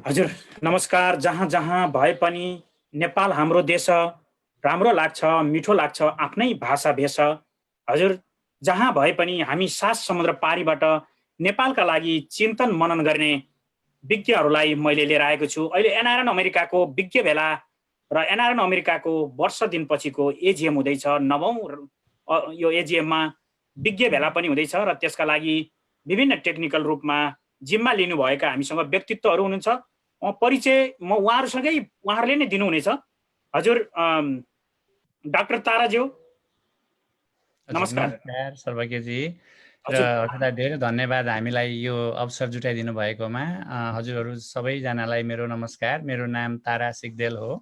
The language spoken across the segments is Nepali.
हजुर नमस्कार। जहाँ जहाँ भए पनि नेपाल हाम्रो देश हो, राम्रो लाग्छ, मिठो लाग्छ, आफ्नै भाषा भेष। हजुर जहाँ भए पनि हामी 7 समुद्र पारीबाट नेपालका लागि चिन्तन मनन गर्ने विज्ञहरूलाई मैले लिएर आएको छु। अहिले एनआरएन अमेरिकाको विज्ञ भेला र एनआरएन अमेरिकाको वर्ष दिनपछिको एजिएम हुँदैछ। 9औं यो एजिएममा विज्ञ भेला पनि हुँदैछ र त्यसका लागि विभिन्न टेक्निकल रूपमा जिम्मा लिनुभएका हामीसँग व्यक्तित्वहरू हुनुहुन्छ। परिचय म उहाँहरूसँगै उहाँहरूले नै दिनुहुनेछ। हजुर डाक्टर ताराज्यू नमस्कार। नमस्कार सर्वज्ञजी र हजुर हजुरलाई धेरै धन्यवाद हामीलाई यो अवसर जुटाइदिनु भएकोमा। हजुरहरू सबैजनालाई मेरो नमस्कार। मेरो नाम तारा सिग्देल हो।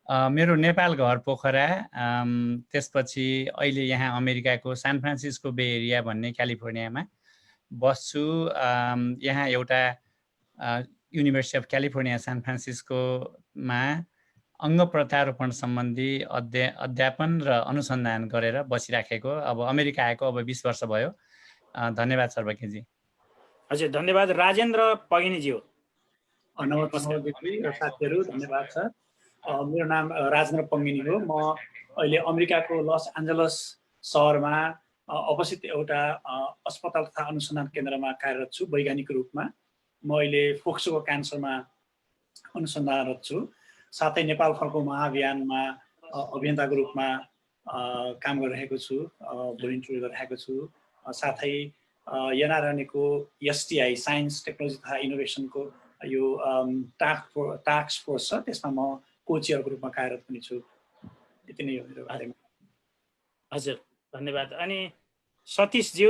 मेरो नेपाल घर पोखरा, त्यसपछि अहिले यहाँ अमेरिकाको सान फ्रान्सिस्को बे एरिया भन्ने क्यालिफोर्नियामा बस्छु। यहाँ एउटा युनिभर्सिटी अफ क्यालिफोर्निया सान फ्रान्सिस्कोमा अङ्ग प्रत्यारोपण सम्बन्धी अध्यापन र अनुसन्धान गरेर बसिराखेको। अब अमेरिका आएको अब 20 वर्ष भयो। धन्यवाद सर्वज्ञजी। हजुर धन्यवाद। राजेन्द्र पगिनीज्यू नमस्कार साथीहरू, धन्यवाद छ। मेरो नाम राजेन्द्र पङ्गिनी हो। म अहिले अमेरिकाको लस एन्जलस सहरमा अवस्थित एउटा अस्पताल तथा अनुसन्धान केन्द्रमा कार्यरत छु वैज्ञानिक रूपमा। म अहिले फोक्सोको क्यान्सरमा अनुसन्धानरत छु। साथै नेपाल फर्को महाअभियानमा अभियन्ताको रूपमा काम गरिरहेको छु, भोलिन्टियर गरिरहेको छु। साथै एनआरएनएको एसटिआई साइन्स टेक्नोलोजी तथा इनोभेसनको यो टास्क फोर्स छ, त्यसमा म कोचेयरको रूपमा कार्यरत पनि छु। यति नै हो मेरो बारेमा। हजुर धन्यवाद। अनि सतीशज्यू,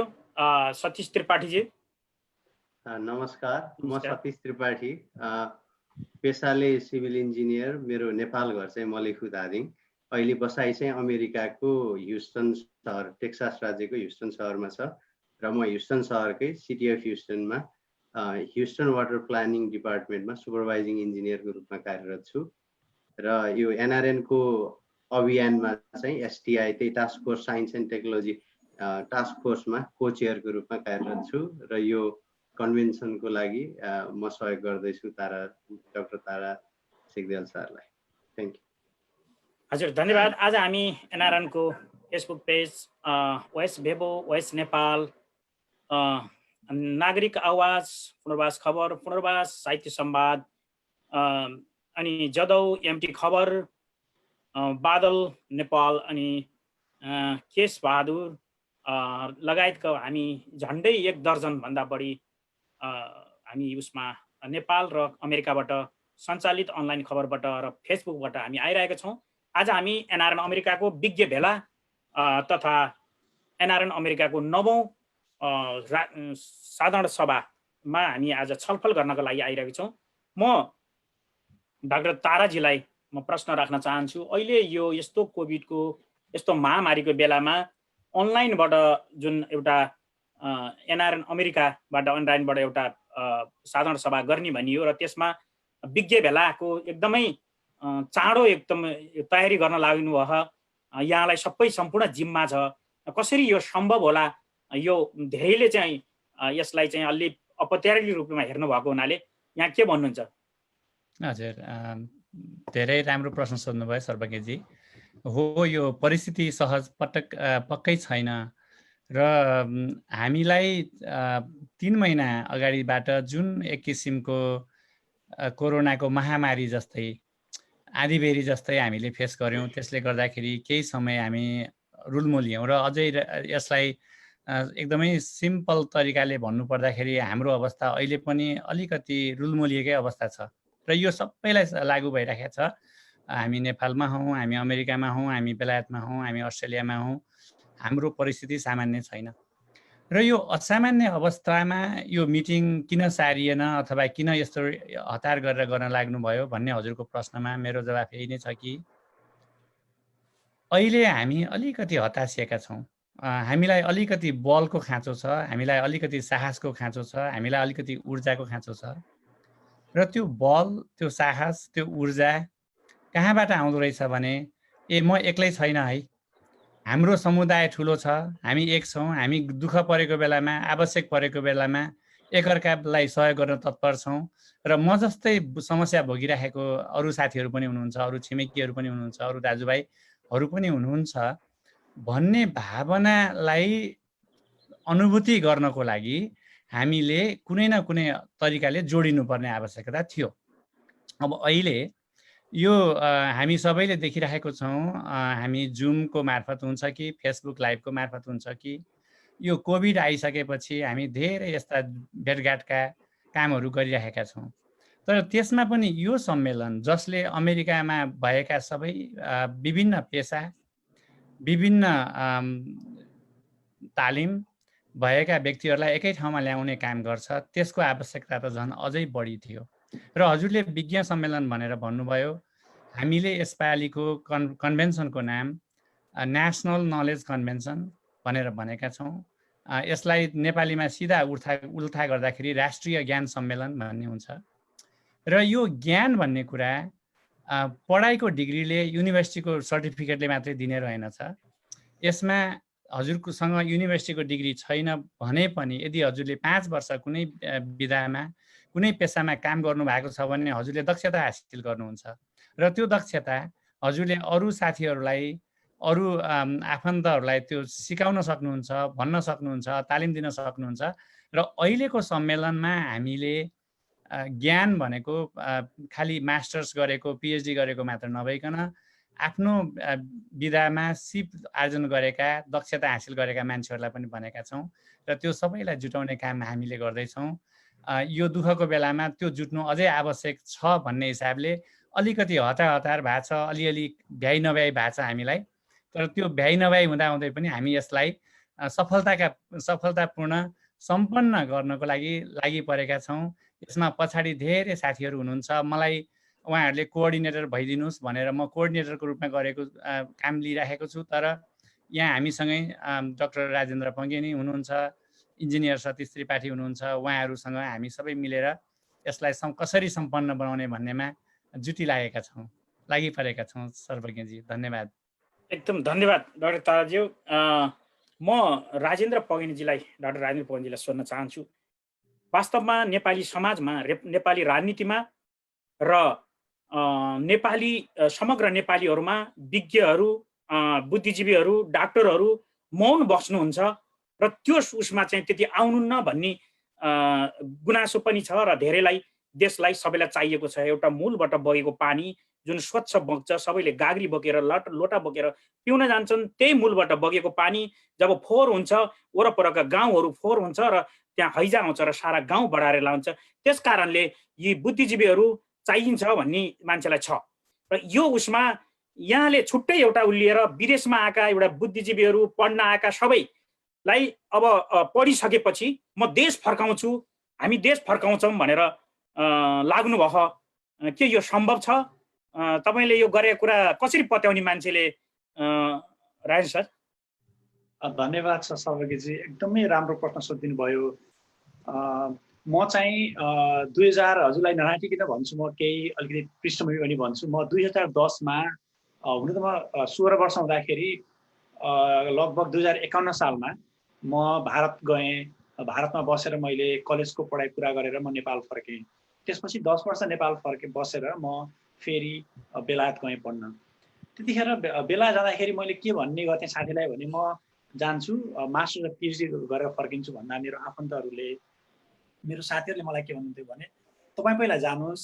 सतीश त्रिपाठीज्यू नमस्कार। म सतीश त्रिपाठी, पेसाले सिभिल इन्जिनियर। मेरो नेपाल घर चाहिँ मलेखु धादिङ। अहिले बसाइ चाहिँ अमेरिकाको ह्युस्टन सहर, टेक्सास राज्यको ह्युस्टन सहरमा छ र म ह्युस्टन सहरकै सिटी अफ ह्युस्टनमा ह्युस्टन वाटर प्लानिङ डिपार्टमेन्टमा सुपरभाइजिङ इन्जिनियरको रूपमा कार्यरत छु। र यो एनआरएनको अभियानमा चाहिँ एसटिआई त्यही task force science and technology task फोर्समा कोचेयरको रूपमा कार्यरत छु र यो कन्भेन्सनको लागि म सहयोग गर्दैछु डाक्टर तारा सिग्देल सरलाई। Thank you. हजुर धन्यवाद। आज हामी एनआरएनको फेसबुक पेज, वेस्ट भेबो, वेस्ट नेपाल, नागरिक आवाज, पुनर्वास खबर, पुनर्वास साहित्य संवाद, अनि जदौ एमटी खबर, बादल नेपाल, अनि केश बहादुर लगायतका हामी झन्डै 1 दर्जन भन्दा बढी हामी उसमा नेपाल र अमेरिकाबाट सञ्चालित अनलाइन खबरबाट र फेसबुकबाट हामी आइरहेका छौँ। आज हामी एनआरएन अमेरिकाको विज्ञ भेला तथा एनआरएन अमेरिकाको 9औं साधारण सभामा हामी आज छलफल गर्नको लागि आइरहेका छौँ। म डाक्टर ताराजीलाई म प्रश्न राख्न चाहन्छु। अहिले यो यस्तो कोभिडको यस्तो महामारीको बेलामा अनलाइनबाट जुन एउटा एनआरएन अमेरिकाबाट अनलाइनबाट एउटा साधारण सभा गर्ने भनियो र त्यसमा विज्ञ भेलाको एकदमै चाँडो एकदम तयारी गर्न लाग्नु भयो। यहाँलाई सबै सम्पूर्ण जिम्मा छ। कसरी यो सम्भव होला? यो धेरैले चाहिँ यसलाई चाहिँ अलि अपत्यारिलो रूपमा हेर्नु भएको हुनाले यहाँ के भन्नुहुन्छ? हजुर धेरै राम्रो प्रश्न सोध्नुभयो सर्वज्ञजी। हो, यो परिस्थिति सहज पक्कै छैन र हामीलाई 3 महिना अगाडिबाट जुन एक किसिमको कोरोनाको महामारी जस्तै आँधीबेहरी जस्तै हामीले फेस गऱ्यौँ, त्यसले गर्दाखेरि केही समय हामी रुलमुलियौँ र अझै यसलाई एकदमै सिम्पल तरिकाले भन्नुपर्दाखेरि हाम्रो अवस्था अहिले पनि अलिकति रुलमुलिएकै अवस्था छ र यो सबैलाई लागू भइरहेको छ। हामी नेपालमा हौँ, हामी अमेरिकामा हौँ, हामी बेलायतमा हौँ, हामी अस्ट्रेलियामा हौँ, हाम्रो परिस्थिति सामान्य छैन। र यो असामान्य अवस्थामा यो मिटिङ किन सारिएन अथवा किन यस्तो हतार गरेर गर्न लाग्नुभयो भन्ने हजुरको प्रश्नमा मेरो जवाफ यही नै छ कि अहिले हामी अलिकति हताशिएका छौँ। हामीलाई अलिकति बलको खाँचो छ, हामीलाई अलिकति साहसको खाँचो छ, हामीलाई अलिकति ऊर्जाको खाँचो छ र त्यो बल, त्यो साहस, त्यो ऊर्जा कहाँबाट आउँदो रहेछ भने म एक्लै छैन है, हाम्रो समुदाय ठुलो छ, हामी एक छौँ, हामी दुःख परेको बेलामा, आवश्यक परेको बेलामा एकअर्कालाई सहयोग गर्न तत्पर छौँ र म जस्तै समस्या भोगिराखेको अरू साथीहरू पनि हुनुहुन्छ, अरू छिमेकीहरू पनि हुनुहुन्छ, अरू दाजुभाइहरू पनि हुनुहुन्छ भन्ने भावनालाई अनुभूति गर्नको लागि हामीले कुनै न कुनै तरिकाले जोडिनुपर्ने आवश्यकता थियो। अब अहिले यो हामी सबैले देखिरहेको छौँ, हामी जुमको मार्फत हुन्छ कि फेसबुक लाइभको मार्फत हुन्छ कि यो कोभिड आइसकेपछि हामी धेरै यस्ता भेटघाटका कामहरू गरिरहेका छौँ। तर त्यसमा पनि यो सम्मेलन जसले अमेरिकामा भएका सबै विभिन्न पेसा, विभिन्न तालिम भएका व्यक्तिहरूलाई एकै ठाउँमा ल्याउने काम गर्छ, त्यसको आवश्यकता त झन् अझै बढी थियो। र हजुरले विज्ञ सम्मेलन भनेर भन्नुभयो, हामीले यसपालिको कन्भेन्सनको नाम नेसनल नलेज कन्भेन्सन भनेर भनेका छौँ। यसलाई नेपालीमा सिधा उल्था गर्दाखेरि राष्ट्रिय ज्ञान सम्मेलन भन्ने हुन्छ। र यो ज्ञान भन्ने कुरा पढाइको डिग्रीले युनिभर्सिटीको सर्टिफिकेटले मात्रै दिने रहेनछ। यसमा हजुरसँग युनिभर्सिटीको डिग्री छैन भने पनि यदि हजुरले 5 वर्ष कुनै विधामा कुनै पेसामा काम गर्नुभएको छ भने हजुरले दक्षता हासिल गर्नुहुन्छ र त्यो दक्षता हजुरले अरू साथीहरूलाई, अरू आफन्तहरूलाई त्यो सिकाउन सक्नुहुन्छ, भन्न सक्नुहुन्छ, तालिम दिन सक्नुहुन्छ। र अहिलेको सम्मेलनमा हामीले ज्ञान भनेको खालि मास्टर्स गरेको, पिएचडी गरेको मात्र नभइकन आफ्नो विधामा सिप आर्जन गरेका, दक्षता हासिल गरेका मान्छेहरूलाई पनि भनेका छौँ र त्यो सबैलाई जुटाउने काम हामीले गर्दैछौँ। यो दुःखको बेलामा त्यो जुट्नु अझै आवश्यक छ भन्ने हिसाबले अलिकति हतार भएको छ, अलिअलि भ्याइ नभ्याइ भएको छ हामीलाई। तर त्यो भ्याइ नभ्याइ हुँदाहुँदै पनि हामी यसलाई सफलतापूर्ण सम्पन्न गर्नको लागि परेका छौँ। यसमा पछाडि धेरै साथीहरू हुनुहुन्छ। मलाई उहाँहरूले कोअर्डिनेटर भइदिनुहोस् भनेर म कोअर्डिनेटरको रूपमा गरेको काम लिइराखेको छु। तर यहाँ हामीसँगै डाक्टर राजेन्द्र पङ्गेनी हुनुहुन्छ, इन्जिनियर सतीश त्रिपाठी हुनुहुन्छ। उहाँहरूसँग हामी सबै मिलेर यसलाई कसरी सम्पन्न बनाउने भन्नेमा जुटिलागेका छौँ, लागिपरेका छौँ। सर्वज्ञजी धन्यवाद। एकदम धन्यवाद डाक्टर ताराज्यू। म राजेन्द्र पगेनीजीलाई, डाक्टर राजेन्द्र पगेनीजीलाई सोध्न चाहन्छु, वास्तवमा नेपाली समाजमा, नेपाली राजनीतिमा र नेपाली समग्र नेपालीहरूमा विज्ञहरू, बुद्धिजीवीहरू, डाक्टरहरू मौन बस्नुहुन्छ र त्यो उसमा चाहिँ त्यति आउनुहुन्न भन्ने गुनासो पनि छ र धेरैलाई, देशलाई, सबैलाई चाहिएको छ एउटा मूलबाट बगेको पानी जुन स्वच्छ बग्छ, सबैले गाग्री बोकेर लोटा बोकेर पिउन जान्छन्। त्यही मूलबाट बगेको पानी जब फोहोर हुन्छ, वरपरका गाउँहरू फोहोर हुन्छ र त्यहाँ हैजा आउँछ र सारा गाउँ बढाएर लान्छ। त्यस कारणले यी बुद्धिजीवीहरू चाहिन्छ भन्ने मान्छेलाई छ। र यो उसमा यहाँले छुट्टै एउटा उलिएर विदेशमा आएका एउटा बुद्धिजीवीहरू, पढ्न आएका सबैलाई अब पढिसकेपछि म देश फर्काउँछु, हामी देश फर्काउँछौँ भनेर लाग्नुभयो। के यो सम्भव छ? तपाईँले यो गरेको कुरा कसरी पत्याउने मान्छेले? राजेन्द्र सर। धन्यवाद छ सर्वज्ञजी, एकदमै राम्रो प्रश्न सोधिदिनु भयो। म चाहिँ 2000, हजुरलाई नराटिकन भन्छु, म केही अलिकति पृष्ठभूमि पनि भन्छु। म 2010मा हुनु त म 16 वर्ष हुँदाखेरि लगभग 2051 सालमा म भारत गएँ। भारतमा बसेर मैले कलेजको पढाइ पुरा गरेर म नेपाल फर्केँ। त्यसपछि 10 वर्ष नेपाल बसेर म फेरि बेलायत गएँ पढ्न। त्यतिखेर बेला जाँदाखेरि मैले के भन्ने गर्थेँ साथीलाई भने, म जान्छु मास्टर र पिएचडी गरेर फर्किन्छु भन्दा मेरो आफन्तहरूले, मेरो साथीहरूले मलाई के भन्नुहुन्थ्यो भने, तपाईँ पहिला जानुहोस्,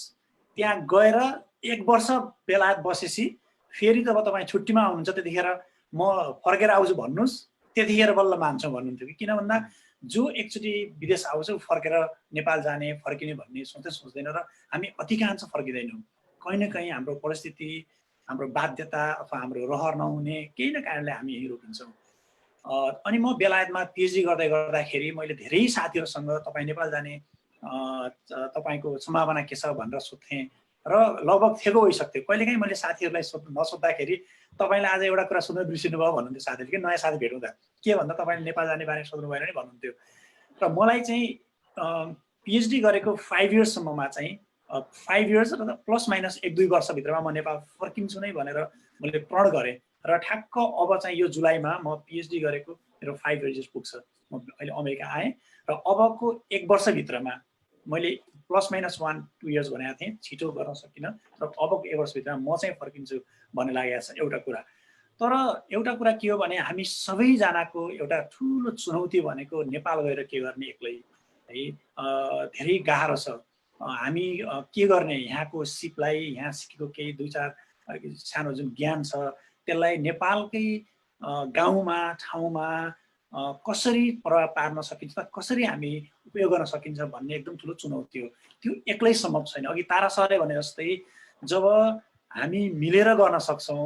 त्यहाँ गएर 1 वर्ष बेलायत बसेपछि फेरि जब तपाईँ छुट्टीमा आउनुहुन्छ त्यतिखेर म फर्केर आउँछु भन्नुहोस्, त्यतिखेर बल्ल मान्छौँ भन्नुहुन्थ्यो। किन भन्दा जो एकचोटि विदेश आउँछ फर्केर नेपाल जाने, फर्किने भन्ने सोच्दैन र हामी अधिकांश फर्किँदैनौँ। कहीँ न कहीँ हाम्रो परिस्थिति, हाम्रो बाध्यता अथवा हाम्रो रहर नहुने केही न कारणले हामी यहीँ रोकिन्छौँ। अनि म बेलायतमा पिएचडी गर्दाखेरि मैले धेरै साथीहरूसँग तपाईँ नेपाल जाने तपाईँको सम्भावना के छ भनेर सोध्थेँ र लगभग थेगो भइसक्थ्यो। कहिलेकाहीँ मैले साथीहरूलाई नसोद्धाखेरि तपाईँले आज एउटा कुरा सोध्नु बिर्सिनु भयो भन्नुहुन्थ्यो साथीले, कि नयाँ साथी भेट्नुहुँदा के भन्दा तपाईँले नेपाल जाने बारे सोध्नु भएन नि भन्नुहुन्थ्यो। र मलाई चाहिँ पिएचडी गरेको 5 इयर्ससम्ममा चाहिँ 5 इयर्स प्लस माइनस 1-2 वर्षभित्रमा म नेपाल फर्किन्छु नै भनेर मैले प्रण गरेँ। र ठ्याक्क अब चाहिँ यो जुलाईमा म पिएचडी गरेको मेरो 5 इयर्स पुग्छ। म अहिले अमेरिका आएँ र अबको 1 वर्षभित्रमा मैले ±1-2 इयर्स भनेको थिएँ, छिटो गर्न सकिनँ र अबको 1 वर्षभित्रमा म चाहिँ फर्किन्छु भन्ने लागेको छ एउटा कुरा। तर एउटा कुरा के हो भने हामी सबैजनाको एउटा ठुलो चुनौती भनेको नेपाल गएर के गर्ने एक्लै है, धेरै गाह्रो छ। हामी के गर्ने, यहाँको सिपलाई, यहाँ सिकेको केही 2-4 सानो जुन ज्ञान छ त्यसलाई नेपालकै गाउँमा ठाउँमा कसरी प्रभाव पार्न सकिन्छ, कसरी हामी उपयोग गर्न सकिन्छ भन्ने एकदम ठुलो चुनौती हो। त्यो एक्लै सम्भव छैन। अघि तारा सरले भने जस्तै जब हामी मिलेर गर्न सक्छौँ,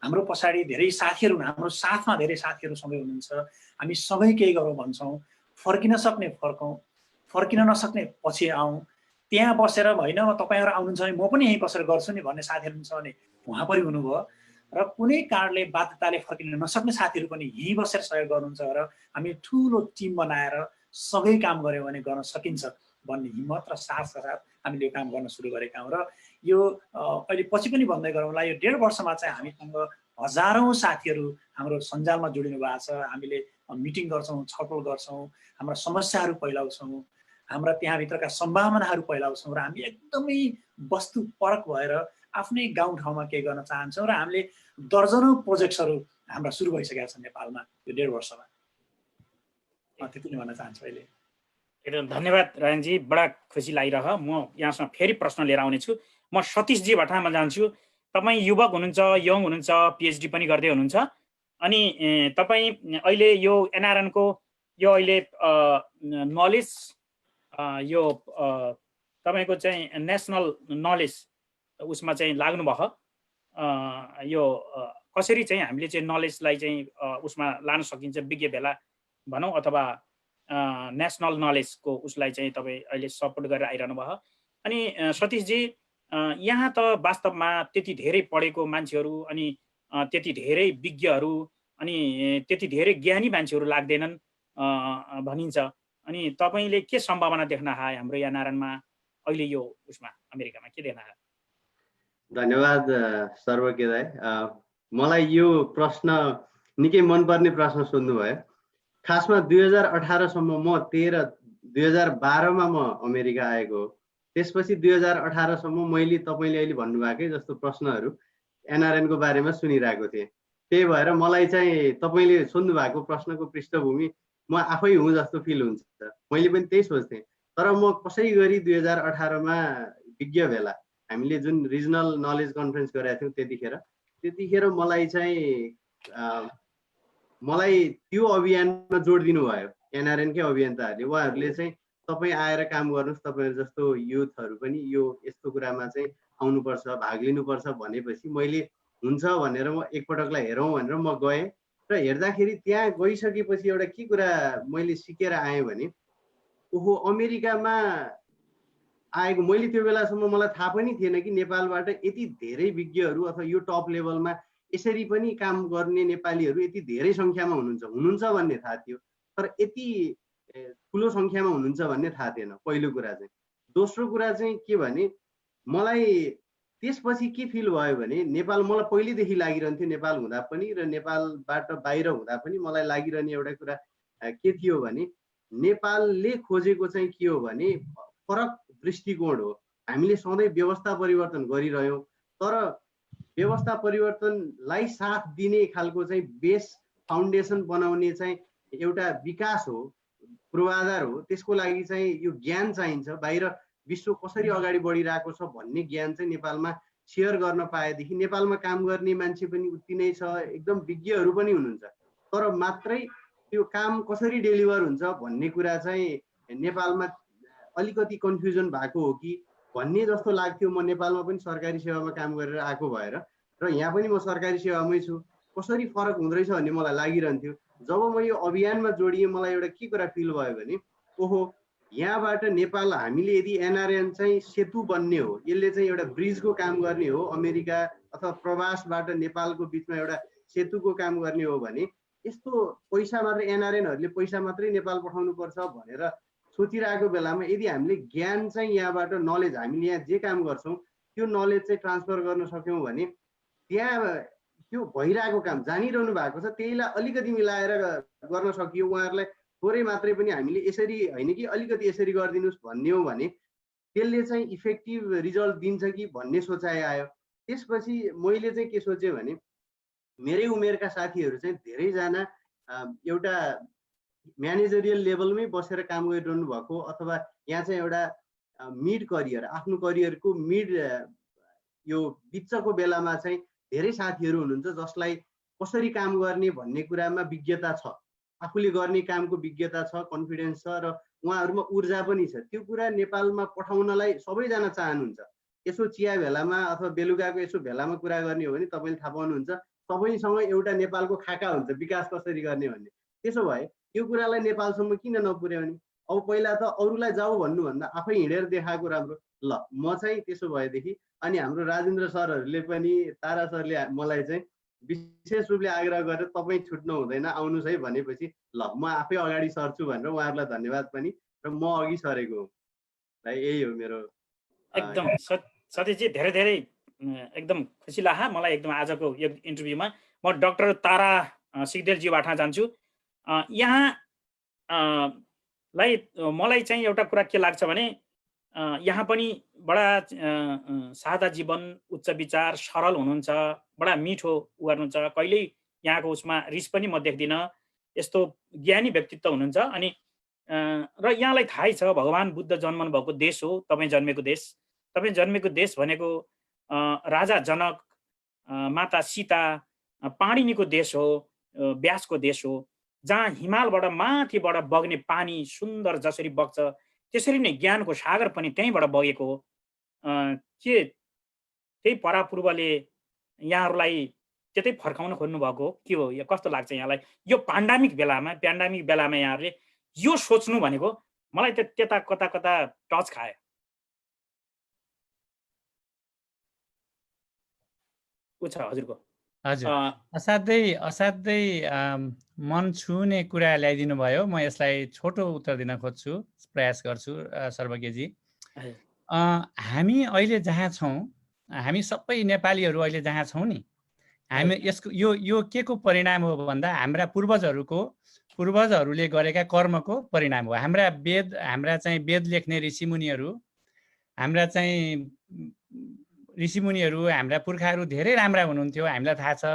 हाम्रो पछाडि धेरै साथीहरू, हाम्रो साथमा धेरै साथीहरू सँगै हुनुहुन्छ, हामी सँगै केही गरौँ भन्छौँ, फर्किन सक्ने फर्कौँ, फर्किन नसक्ने पछि आउँ, त्यहाँ बसेर होइन तपाईँहरू आउनुहुन्छ भने म पनि यहीँ बसेर गर्छु नि भन्ने साथीहरू हुन्छ भने उहाँ पनि हुनुभयो र कुनै कारणले बाध्यताले फर्किन नसक्ने साथीहरू पनि यहीँ बसेर सहयोग गर्नुहुन्छ र हामी ठुलो टिम बनाएर सँगै काम गऱ्यौँ भने गर्न सकिन्छ भन्ने हिम्मत र साहसका साथ हामीले यो काम गर्न सुरु गरेका हौँ। र यो अहिले पछि पनि भन्दै गरौँला, यो 1.5 वर्षमा चाहिँ हामीसँग हजारौँ साथीहरू हाम्रो सञ्जालमा जोडिनु भएको छ। हामीले मिटिङ गर्छौँ, छलफल गर्छौँ, हाम्रा समस्याहरू फैलाउँछौँ, हाम्रा त्यहाँभित्रका सम्भावनाहरू फैलाउँछौँ र हामी एकदमै वस्तुपरक भएर आफ्नै गाउँठाउँमा केही गर्न चाहन्छौँ र हामीले दर्जनौँ प्रोजेक्ट्सहरू हाम्रा सुरु भइसकेका छन् नेपालमा यो 1.5 वर्षमा। त्यति नै भन्न चाहन्छु अहिले। एकदम धन्यवाद राजनजी, बडा खुसी लागिरह। म यहाँसँग फेरि प्रश्न लिएर आउनेछु। म सतीशजी भट्टामा जान्छु। तपाईँ युवक हुनुहुन्छ, यङ हुनुहुन्छ, पिएचडी पनि गर्दै हुनुहुन्छ, अनि तपाईँ अहिले यो एनआरएनको यो अहिले नलेज यो तपाईँको चाहिँ नेसनल नलेज उसमा चाहिँ लाग्नुभयो। यो कसरी चाहिँ हामीले चाहिँ नलेजलाई चाहिँ उसमा लान सकिन्छ, विज्ञ भेला भनौँ अथवा नेसनल नलेजको उसलाई चाहिँ तपाईँ अहिले सपोर्ट गरेर आइरहनु भयो। अनि सतीशजी, यहाँ त वास्तवमा त्यति धेरै पढेको मान्छेहरू अनि त्यति धेरै विज्ञहरू अनि त्यति धेरै ज्ञानी मान्छेहरू लाग्दैनन् भनिन्छ। अनि तपाईँले के सम्भावना देख्न आए हाम्रो यहाँ नारायणमा अहिले यो उसमा अमेरिकामा के देख्न आयो? धन्यवाद सर्वज्ञ दाइ। मलाई यो प्रश्न निकै मनपर्ने प्रश्न सोध्नुभयो। खासमा 2018 सम्म म 2012मा म अमेरिका आएको हो। त्यसपछि 2018 सम्म मैले तपाईँले अहिले भन्नुभएकै जस्तो प्रश्नहरू एनआरएनको बारेमा सुनिरहेको थिएँ। त्यही भएर मलाई चाहिँ तपाईँले सोध्नु भएको प्रश्नको पृष्ठभूमि म आफै हुँ जस्तो फिल हुन्छ। मैले पनि त्यही सोच्थेँ। तर म कसै गरी 2018मा विज्ञ भेला हामीले जुन रिजनल नलेज कन्फरेन्स गरेका थियौँ त्यतिखेर मलाई त्यो अभियानमा जोड दिनुभयो एनआरएनकै अभियन्ताहरूले। उहाँहरूले चाहिँ तपाईँ आएर काम गर्नुहोस्, तपाईँहरू जस्तो युथहरू पनि यो यस्तो कुरामा चाहिँ आउनुपर्छ, भाग लिनुपर्छ भनेपछि मैले हुन्छ भनेर म एकपटकलाई हेरौँ भनेर म गएँ र हेर्दाखेरि त्यहाँ गइसकेपछि एउटा के कुरा मैले सिकेर आएँ भने ओहो अमेरिकामा आएको मैले त्यो बेलासम्म मलाई थाहा पनि थिएन कि नेपालबाट यति धेरै विज्ञहरू अथवा यो टप लेभलमा यसरी पनि काम गर्ने नेपालीहरू यति धेरै सङ्ख्यामा हुनुहुन्छ भन्ने थाहा थियो। तर यति ठुलो सङ्ख्यामा हुनुहुन्छ भन्ने थाहा थिएन पहिलो कुरा चाहिँ। दोस्रो कुरा चाहिँ के भने मलाई त्यसपछि के फिल भयो भने नेपाल मलाई पहिलेदेखि लागिरहन्थ्यो नेपाल हुँदा पनि र नेपालबाट बाहिर हुँदा पनि मलाई लागिरहने एउटा कुरा के थियो भने नेपालले खोजेको चाहिँ के हो भने फरक दृष्टिकोण हो। हामीले सधैँ व्यवस्था परिवर्तन गरिरह्यौँ तर व्यवस्था परिवर्तनलाई साथ दिने खालको चाहिँ बेस फाउन्डेसन बनाउने चाहिँ एउटा विकास हो, पूर्वाधार हो। त्यसको लागि चाहिँ यो ज्ञान चाहिन्छ। बाहिर विश्व कसरी अगाडि बढिरहेको छ भन्ने ज्ञान चाहिँ नेपालमा सेयर गर्न पाएदेखि नेपालमा काम गर्ने मान्छे पनि उति नै छ, एकदम विज्ञहरू पनि हुनुहुन्छ। तर मात्रै त्यो काम कसरी डेलिभर हुन्छ भन्ने कुरा चाहिँ नेपालमा अलिकति कन्फ्युजन भएको हो कि भन्ने जस्तो लाग्थ्यो। म नेपालमा पनि सरकारी सेवामा काम गरेर आएको भएर र यहाँ पनि म सरकारी सेवामै छु, कसरी फरक हुँदो रहेछ भन्ने मलाई लागिरहन्थ्यो। जब म यो अभियानमा जोडिएँ मलाई एउटा के कुरा फिल भयो भने ओहो यहाँबाट नेपाल हामीले यदि एनआरएन चाहिँ सेतु बन्ने हो, यसले चाहिँ एउटा ब्रिजको काम गर्ने हो, अमेरिका अथवा प्रवासबाट नेपालको बिचमा एउटा सेतुको काम गर्ने हो भने यस्तो पैसा मात्रै एनआरएनहरूले पैसा मात्रै नेपाल पठाउनु पर्छ भनेर सोचिरहेको बेलामा यदि हामीले ज्ञान चाहिँ यहाँबाट नलेज हामीले यहाँ जे काम गर्छौँ त्यो नलेज चाहिँ ट्रान्सफर गर्न सक्यौँ भने त्यहाँ त्यो भइरहेको काम जानिरहनु भएको छ, त्यहीलाई अलिकति मिलाएर गर्न सकियो, उहाँहरूलाई थोरै मात्रै पनि हामीले यसरी होइन कि अलिकति यसरी गरिदिनुहोस् भन्ने हो भने त्यसले चाहिँ इफेक्टिभ रिजल्ट दिन्छ कि भन्ने सोचाइ आयो। त्यसपछि मैले चाहिँ के सोचेँ भने मेरै उमेरका साथीहरू चाहिँ धेरैजना एउटा म्यानेजरियल लेभलमै बसेर काम गरिरहनु भएको अथवा यहाँ चाहिँ एउटा मिड करियर, आफ्नो करियरको मिड यो बिचको बेलामा चाहिँ धेरै साथीहरू हुनुहुन्छ जसलाई कसरी काम गर्ने भन्ने कुरामा विज्ञता छ, आफूले गर्ने कामको विज्ञता छ, कन्फिडेन्स छ र उहाँहरूमा ऊर्जा पनि छ। त्यो कुरा नेपालमा पठाउनलाई सबैजना चाहनुहुन्छ। यसो चिया भेलामा अथवा बेलुकाको यसो भेलामा कुरा गर्ने हो भने तपाईँले थाहा पाउनुहुन्छ सबैसँग एउटा नेपालको खाका हुन्छ विकास कसरी गर्ने भन्ने। त्यसो भए यो कुरालाई नेपालसम्म किन नपुर्याउने? अब पहिला त अरूलाई जाऊ भन्नुभन्दा आफै हिँडेर देखाएको राम्रो। ल म चाहिँ त्यसो भएदेखि अनि हाम्रो राजेन्द्र सरहरूले पनि, तारा सरले मलाई चाहिँ विशेष रूपले आग्रह गरेर तपाईँ छुट्नु हुँदैन आउनुहोस् है भनेपछि ल म आफै अगाडि सर्छु भनेर उहाँहरूलाई धन्यवाद पनि र म अघि सरेको हो। यही हो मेरो। एकदम सतीशजी धेरै धेरै एकदम खुसी लाग्यो मलाई एकदम आजको यो इन्टरभ्यूमा। म डाक्टर तारा सिग्देलज्यूबाट जान्छु। यहाँ मलाई चाहिँ एउटा कुरा के लाग्छ भने यहाँ पनि बडा सादा जीवन, उच्च विचार, सरल हुनुहुन्छ, बडा मिठो गर्नुहुन्छ, कहिल्यै यहाँको उसमा रिस पनि म देख्दिनँ, यस्तो ज्ञानी व्यक्तित्व हुनुहुन्छ। अनि र यहाँलाई थाहै छ भगवान बुद्ध जन्मनु भएको देश हो तपाईँ जन्मेको देश। तपाईँ जन्मेको देश भनेको राजा जनक, माता सीता, पाणिनीको देश हो, व्यासको देश हो, जहाँ हिमालबाट माथिबाट बग्ने पानी सुन्दर जसरी बग्छ त्यसरी नै ज्ञानको सागर पनि त्यहीँबाट बगेको हो। के त्यही परापूर्वले यहाँहरूलाई त्यतै फर्काउन खोज्नु भएको हो के हो? यो कस्तो लाग्छ यहाँलाई? यो पेन्डेमिक बेलामा यहाँहरूले यो सोच्नु भनेको मलाई त्यता कता कता टच खायो। छ हजुरको? हजुर, असाध्यै मन छुने कुरा ल्याइदिनु भयो। म यसलाई छोटो उत्तर दिन खोज्छु, प्रयास गर्छु सर्वज्ञजी। हामी अहिले जहाँ छौँ, हामी सबै नेपालीहरू अहिले जहाँ छौँ नि, हामी यसको यो के को परिणाम हो भन्दा हाम्रा पूर्वजहरूले गरेका कर्मको परिणाम हो। हाम्रा चाहिँ वेद लेख्ने ऋषिमुनिहरू, हाम्रा पुर्खाहरू धेरै राम्रा हुनुहुन्थ्यो। हामीलाई थाहा छ,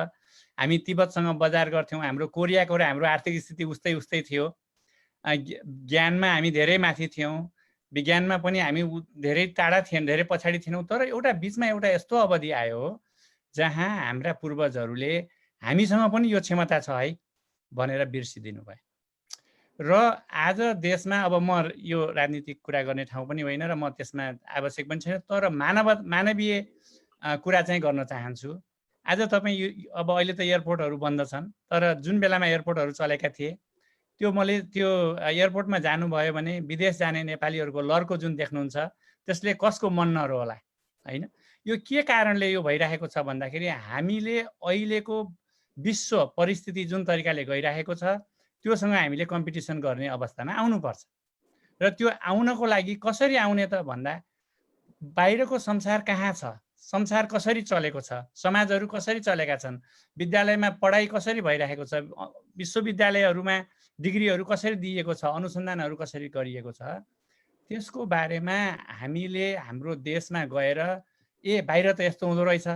हामी तिब्बतसँग बजार गर्थ्यौँ, हाम्रो कोरियाको र हाम्रो आर्थिक स्थिति उस्तै थियो। ज्ञानमा हामी धेरै माथि थियौँ, विज्ञानमा पनि हामी धेरै टाढा थियौँ, धेरै पछाडि थिएनौँ। तर एउटा बिचमा एउटा यस्तो अवधि आयो जहाँ हाम्रा पूर्वजहरूले हामीसँग पनि यो क्षमता छ है भनेर बिर्सिदिनु भयो। र आज देशमा, अब म यो राजनीतिक कुरा गर्ने ठाउँ पनि होइन र म त्यसमा आवश्यक पनि छैन, तर मानवीय कुरा चाहिँ गर्न चाहन्छु। आज तपाईँ अब अहिले त एयरपोर्टहरू बन्द छन्, तर जुन बेलामा एयरपोर्टहरू चलेका थिए त्यो एयरपोर्टमा जानुभयो भने विदेश जाने नेपालीहरूको लर्को जुन देख्नुहुन्छ त्यसले कसको मन नरो होला होइन? यो के कारणले यो भइरहेको छ भन्दाखेरि हामीले अहिलेको विश्व परिस्थिति जुन तरिकाले गइरहेको छ त्योसँग हामीले कम्पिटिसन गर्ने अवस्थामा आउनुपर्छ। र त्यो आउनको लागि कसरी आउने त भन्दा बाहिरको संसार कहाँ छ, संसार कसरी चलेको छ, समाजहरू कसरी चलेका छन्, विद्यालयमा पढाइ कसरी भइरहेको छ, विश्वविद्यालयहरूमा डिग्रीहरू कसरी दिएको छ, अनुसन्धानहरू कसरी गरिएको छ, त्यसको बारेमा हामीले हाम्रो देशमा गएर बाहिर त यस्तो हुँदो रहेछ,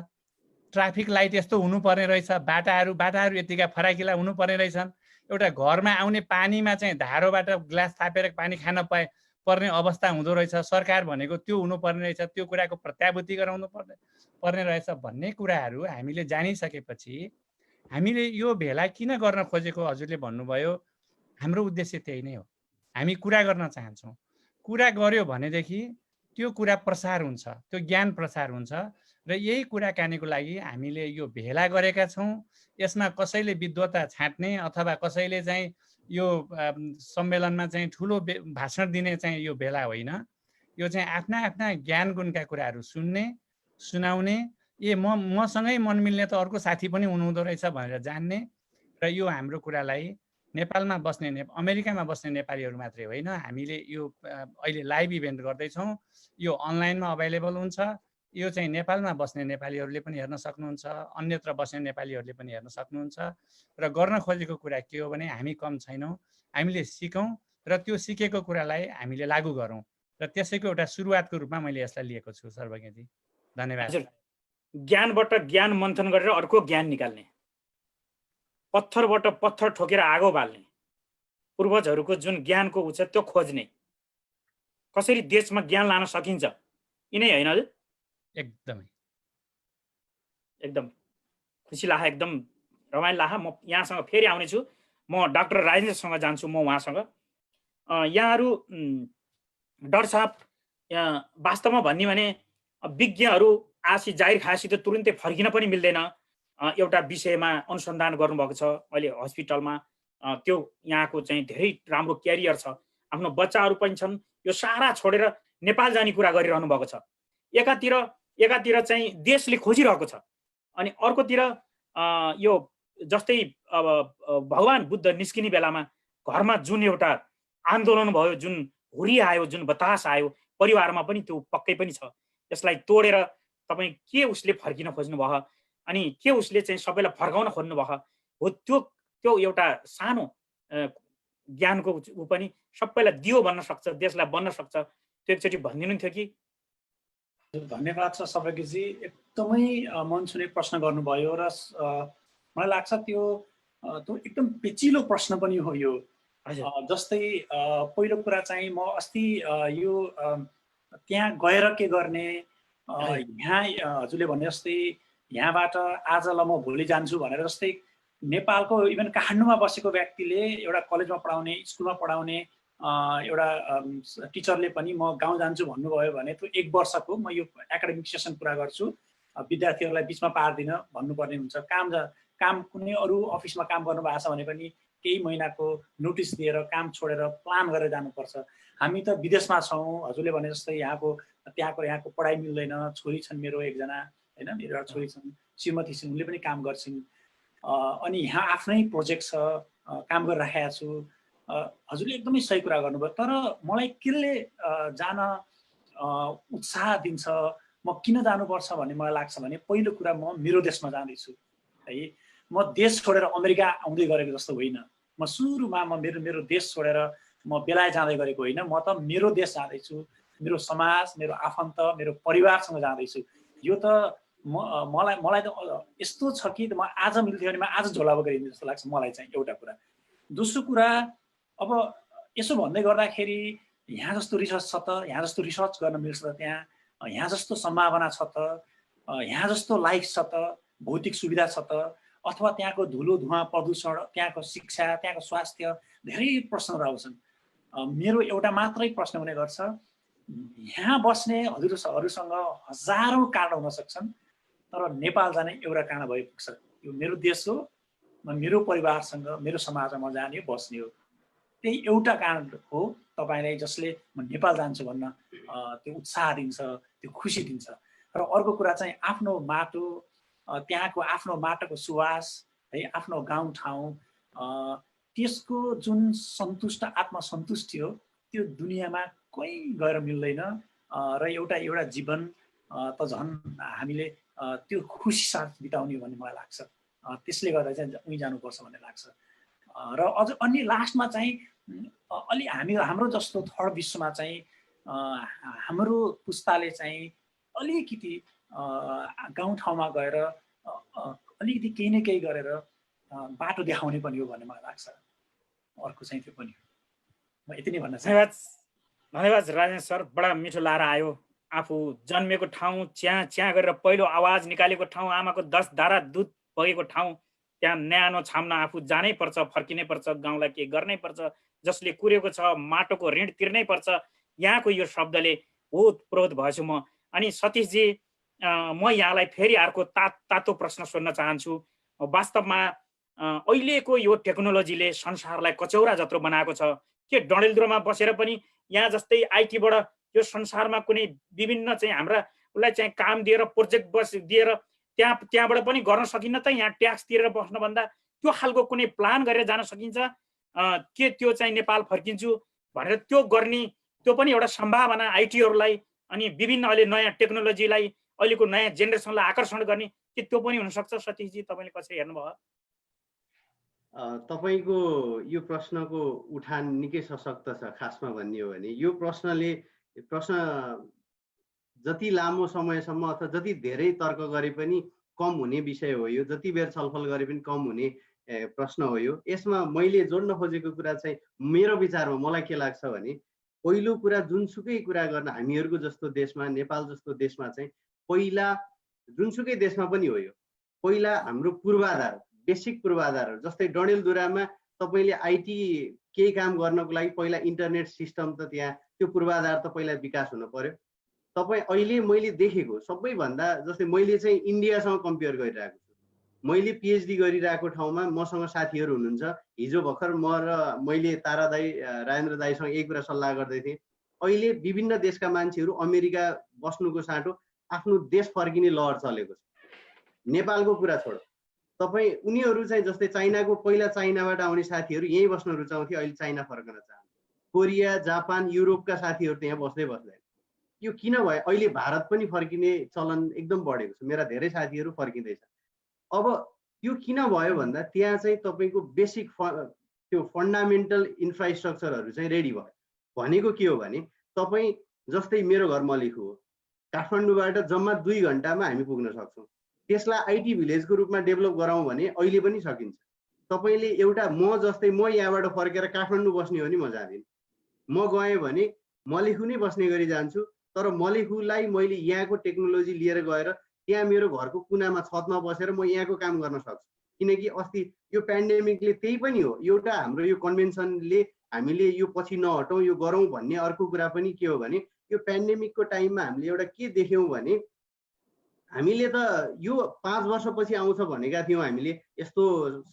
ट्राफिक लाइट यस्तो हुनुपर्ने रहेछ, बाटाहरू यतिका फराकिला हुनुपर्ने रहेछन्, एउटा घरमा आउने पानीमा चाहिँ धारोबाट ग्लास थापेर पानी खान पर्ने अवस्था हुँदो रहेछ, सरकार भनेको त्यो हुनुपर्ने रहेछ, त्यो कुराको प्रत्याभूति गराउनु पर्ने रहेछ भन्ने कुराहरू हामीले जानिसकेपछि हामीले यो भेला किन गर्न खोजेको हजुरले भन्नुभयो, हाम्रो उद्देश्य त्यही नै हो। हामी कुरा गर्न चाहन्छौँ। कुरा गर्यो भनेदेखि त्यो कुरा प्रसार हुन्छ, त्यो ज्ञान प्रसार हुन्छ र यही कुराकानीको लागि हामीले यो भेला गरेका छौँ। यसमा कसैले विद्वता छाट्ने अथवा कसैले चाहिँ यो सम्मेलनमा चाहिँ ठुलो भाषण दिने चाहिँ यो भेला होइन। यो चाहिँ आफ्ना ज्ञान गुणका कुराहरू सुन्ने, सुनाउने, मसँगै मन मिल्ने त अर्को साथी पनि हुनुहुँदो रहेछ भनेर जान्ने र यो हाम्रो कुरालाई नेपालमा बस्ने अमेरिकामा बस्ने नेपालीहरू मात्रै होइन, हामीले यो अहिले लाइभ इभेन्ट गर्दैछौँ, यो अनलाइनमा अभाइलेबल हुन्छ, यो चाहिँ नेपालमा बस्ने नेपालीहरूले पनि हेर्न सक्नुहुन्छ, अन्यत्र बस्ने नेपालीहरूले पनि हेर्न सक्नुहुन्छ। र गर्न खोजेको कुरा के हो भने हामी कम छैनौँ, हामीले सिकौँ र त्यो सिकेको कुरालाई हामीले लागू गरौँ, र त्यसैको एउटा सुरुवातको रूपमा मैले यसलाई लिएको छु सर्वज्ञजी। धन्यवाद। हजुर, ज्ञानबाट ज्ञान मन्थन गरेर अर्को ज्ञान निकाल्ने, पत्थरबाट पत्थर ठोकेर आगो बाल्ने, पूर्वजहरूको जुन ज्ञानको उ छ त्यो खोज्ने, कसरी देशमा ज्ञान लान सकिन्छ, यिनै होइन हजुर? एकदमै एकदम खुसी लाग्यो, एकदम रमाइलो लाग्यो। म यहाँसँग फेरि आउनेछु, म डाक्टर राजेन्द्रसँग जान्छु। म उहाँसँग यहाँहरू डाक्टर साहब वास्तवमा भन्ने भने विज्ञहरू आसी जाहिर खाएपछि त तुरुन्तै फर्किन पनि मिल्दैन। एउटा विषयमा अनुसन्धान गर्नुभएको छ अहिले हस्पिटलमा, त्यो यहाँको चाहिँ धेरै राम्रो क्यारियर छ, आफ्नो बच्चाहरू पनि छन्, यो सारा छोडेर नेपाल जाने कुरा गरिरहनु भएको छ। एकातिर चाहिँ देशले खोजिरहेको छ, अनि अर्कोतिर यो जस्तै अब भगवान बुद्ध निस्किने बेलामा घरमा जुन एउटा आन्दोलन भयो, जुन हुरी आयो, जुन बतास आयो, परिवारमा पनि त्यो पक्कै पनि छ। यसलाई तोडेर तपाईँ के उसले फर्किन खोज्नु भयो, अनि के उसले चाहिँ सबैलाई फर्काउन खोज्नु भयो हो, त्यो एउटा सानो ज्ञानको ऊ पनि सबैलाई दियो भन्न सक्छ, देशलाई बन्न सक्छ, त्यो एकचोटि भनिदिनु थियो कि? धन्यवाद छ सर्वज्ञजी, एकदमै मन छुने प्रश्न गर्नुभयो र मलाई लाग्छ त्यो एकदम पेचिलो प्रश्न पनि हो यो। जस्तै पहिलो कुरा चाहिँ म अस्ति यो त्यहाँ गएर के गर्ने, यहाँ हजुरले भने जस्तै यहाँबाट आज ल म भोलि जान्छु भनेर, जस्तै नेपालको इभन काठमाडौँमा बसेको व्यक्तिले एउटा कलेजमा पढाउने, स्कुलमा पढाउने एउटा टिचरले पनि म गाउँ जान्छु भन्नुभयो भने त्यो 1 वर्षको म यो एकाडेमिक सेसन पुरा गर्छु, विद्यार्थीहरूलाई बिचमा पार्दिन भन्नुपर्ने हुन्छ। काम कुनै अरू अफिसमा काम गर्नु भएको छ भने पनि केही महिनाको नोटिस दिएर काम छोडेर प्लान गरेर जानुपर्छ। हामी त विदेशमा छौँ, हजुरले भने जस्तै यहाँको पढाइ मिल्दैन, छोरी छन् मेरो एकजना होइन, मेरो एउटा छोरी छन्, श्रीमती छिन्, उनले पनि काम गर्छिन्, अनि यहाँ आफ्नै प्रोजेक्ट छ, काम गरिराखेको छु। हजुरले एकदमै सही कुरा गर्नुभयो, तर मलाई केले जान उत्साह दिन्छ, म किन जानुपर्छ भन्ने मलाई लाग्छ भने पहिलो कुरा म मेरो देशमा जाँदैछु है। म देश छोडेर अमेरिका आउँदै गरेको जस्तो होइन, म सुरुमा मेरो देश छोडेर म बेलायत जाँदै गरेको होइन, म त मेरो देश जाँदैछु, मेरो समाज, मेरो आफन्त, मेरो परिवारसँग जाँदैछु। यो त मलाई त यस्तो छ कि म आज मिल्थ्यो भने म आज झोला बोकेर हिँड्ने जस्तो लाग्छ मलाई चाहिँ, एउटा कुरा। दोस्रो कुरा, अब यसो भन्दै गर्दाखेरि यहाँ जस्तो रिसर्च छ त, यहाँ जस्तो रिसर्च गर्न मिल्छ त, यहाँ जस्तो सम्भावना छ त, यहाँ जस्तो लाइफ छ त, भौतिक सुविधा छ त, अथवा त्यहाँको धुलो धुवा प्रदूषण, त्यहाँको शिक्षा, त्यहाँको स्वास्थ्य, धेरै प्रश्नहरू आउँछन्। मेरो एउटा मात्रै प्रश्न हुने गर्छ, यहाँ बस्ने हजुरहरूसँग हजारौँ कारण हुन सक्छन्, तर नेपाल जाने एउटा कारण भइपुग्छ, यो मेरो देश हो, मेरो परिवारसँग, मेरो समाजमा म जाने, बस्ने हो। त्यही एउटा कारण हो तपाईँलाई जसले म नेपाल जान्छु भन्न त्यो उत्साह दिन्छ, त्यो खुसी दिन्छ। र अर्को कुरा चाहिँ आफ्नो माटो, त्यहाँको आफ्नो माटोको सुवास है, आफ्नो गाउँठाउँ, त्यसको जुन आत्मसन्तुष्टि हो, त्यो दुनियाँमा कोही गएर मिल्दैन। र एउटा जीवन त झन् हामीले त्यो खुसी साथ बिताउने भन्ने मलाई लाग्छ। त्यसले गर्दा चाहिँ उहीँ जानुपर्छ भन्ने लाग्छ। र अझ अन्य लास्टमा चाहिँ अलि हाम्रो जस्तो थर्ड विश्वमा चाहिँ हाम्रो पुस्ताले चाहिँ अलिकति गाउँठाउँमा गएर अलिकति केही न केही गरेर बाटो देखाउने पनि हो भन्ने मलाई लाग्छ। अर्को चाहिँ त्यो पनि हो। म यति नै भन्न चाहन्छु। धन्यवाद राजेन्द्र सर, बडा मिठो लाएर आयो। आफू जन्मेको ठाउँ, च्या गरेर पहिलो आवाज निकालेको ठाउँ, आमाको 10 धारा दुध बगेको ठाउँ, त्यहाँ न्यानो छाम्न आफू जानै पर्छ, फर्किनै पर्छ, गाउँलाई के गर्नै पर्छ, जसले कुरेको छ माटोको ऋण तिर्नै पर्छ। यहाँको यो शब्दले ओतप्रोत भएछु म। अनि सतीशजी, म यहाँलाई फेरि अर्को तातो प्रश्न सोध्न चाहन्छु। वास्तवमा अहिलेको यो टेक्नोलोजीले संसारलाई कचौरा जत्रो बनाएको छ। के डडेलधुरामा बसेर पनि यहाँ जस्तै आइटीबाट यो संसारमा कुनै विभिन्न चाहिँ हाम्रा उसलाई चाहिँ काम दिएर, प्रोजेक्ट दिएर त्यहाँबाट पनि गर्न सकिन्न त? यहाँ ट्याक्स तिरेर बस्नुभन्दा त्यो खालको कुनै प्लान गरेर जान सकिन्छ के? त्यो चाहिँ नेपाल फर्किन्छु भनेर त्यो गर्ने, त्यो पनि एउटा सम्भावना आइटीहरूलाई, अनि विभिन्न अहिले नयाँ टेक्नोलोजीलाई अहिलेको नयाँ जेनेरेसनलाई आकर्षण गर्ने कि त्यो पनि हुनसक्छ? सतीशजी, तपाईँले कसरी हेर्नुभयो? तपाईँको यो प्रश्नको उठान निकै सशक्त छ। खासमा भन्ने हो भने यो प्रश्न जति लामो समयसम्म अथवा जति धेरै तर्क गरे पनि कम हुने विषय हो यो, जति बेर छलफल गरे पनि कम हुने प्रश्न हो यो। यसमा मैले जोड्न खोजेको कुरा चाहिँ मेरो विचारमा मलाई के लाग्छ भने पहिलो कुरा जुनसुकै कुरा गर्न हामीहरूको जस्तो देशमा, नेपाल जस्तो देशमा चाहिँ पहिला जुनसुकै देशमा पनि हो यो, पहिला हाम्रो पूर्वाधार, बेसिक पूर्वाधारहरू जस्तै डडेलधुरामा तपाईँले आइटी केही काम गर्नको लागि पहिला इन्टरनेट सिस्टम त त्यहाँ त्यो पूर्वाधार त पहिला विकास हुनु पर्यो। तपाईँ अहिले मैले देखेको सबैभन्दा, जस्तै मैले चाहिँ इन्डियासँग कम्पेयर गरिरहेको छु। मैले पिएचडी गरिरहेको ठाउँमा मसँग साथीहरू हुनुहुन्छ। हिजो भर्खर मैले तारा दाई, राजेन्द्र दाईसँग एक कुरा सल्लाह गर्दै थिएँ। अहिले विभिन्न देशका मान्छेहरू अमेरिका बस्नुको साटो आफ्नो देश फर्किने लहर चलेको छ। नेपालको कुरा छोड, तपाईँ उनीहरू चाहिँ जस्तै चाइनाको, पहिला चाइनाबाट आउने साथीहरू यहीँ बस्न रुचाउँथे, अहिले चाइना फर्कन चाहन्छ। कोरिया, जापान, युरोपका साथीहरू त्यहाँ बस्दैन। यो किन भयो? अहिले भारत पनि फर्किने चलन एकदम बढेको छ। मेरा धेरै साथीहरू फर्किँदैछ। अब यो किन भयो भन्दा त्यहाँ चाहिँ तपाईँको बेसिक त्यो फन्डामेन्टल इन्फ्रास्ट्रक्चरहरू चाहिँ रेडी भयो। भनेको के हो भने तपाईँ जस्तै मेरो घर मलिखु हो, काठमाडौँबाट जम्मा 2 घन्टामा हामी पुग्न सक्छौँ। त्यसलाई आइटी भिलेजको रूपमा डेभलप गराउँ भने अहिले पनि सकिन्छ। तपाईँले एउटा म यहाँबाट फर्केर काठमाडौँ बस्ने हो भने म जाँदिनँ। म गएँ भने मलिखु नै बस्ने गरी जान्छु। तर मलिखुलाई मैले यहाँको टेक्नोलोजी लिएर गएर त्यहाँ मेरो घरको कुनामा छतमा बसेर म यहाँको काम गर्न सक्छु। किनकि अस्ति यो पेन्डेमिकले त्यही पनि हो, एउटा हाम्रो यो कन्भेन्सनले हामीले यो पछि नहटौँ, यो गरौँ भन्ने अर्को कुरा पनि के हो भने यो पेन्डेमिकको टाइममा हामीले एउटा के देख्यौँ भने हामीले त यो 5 वर्षपछि आउँछ भनेका थियौँ हामीले यस्तो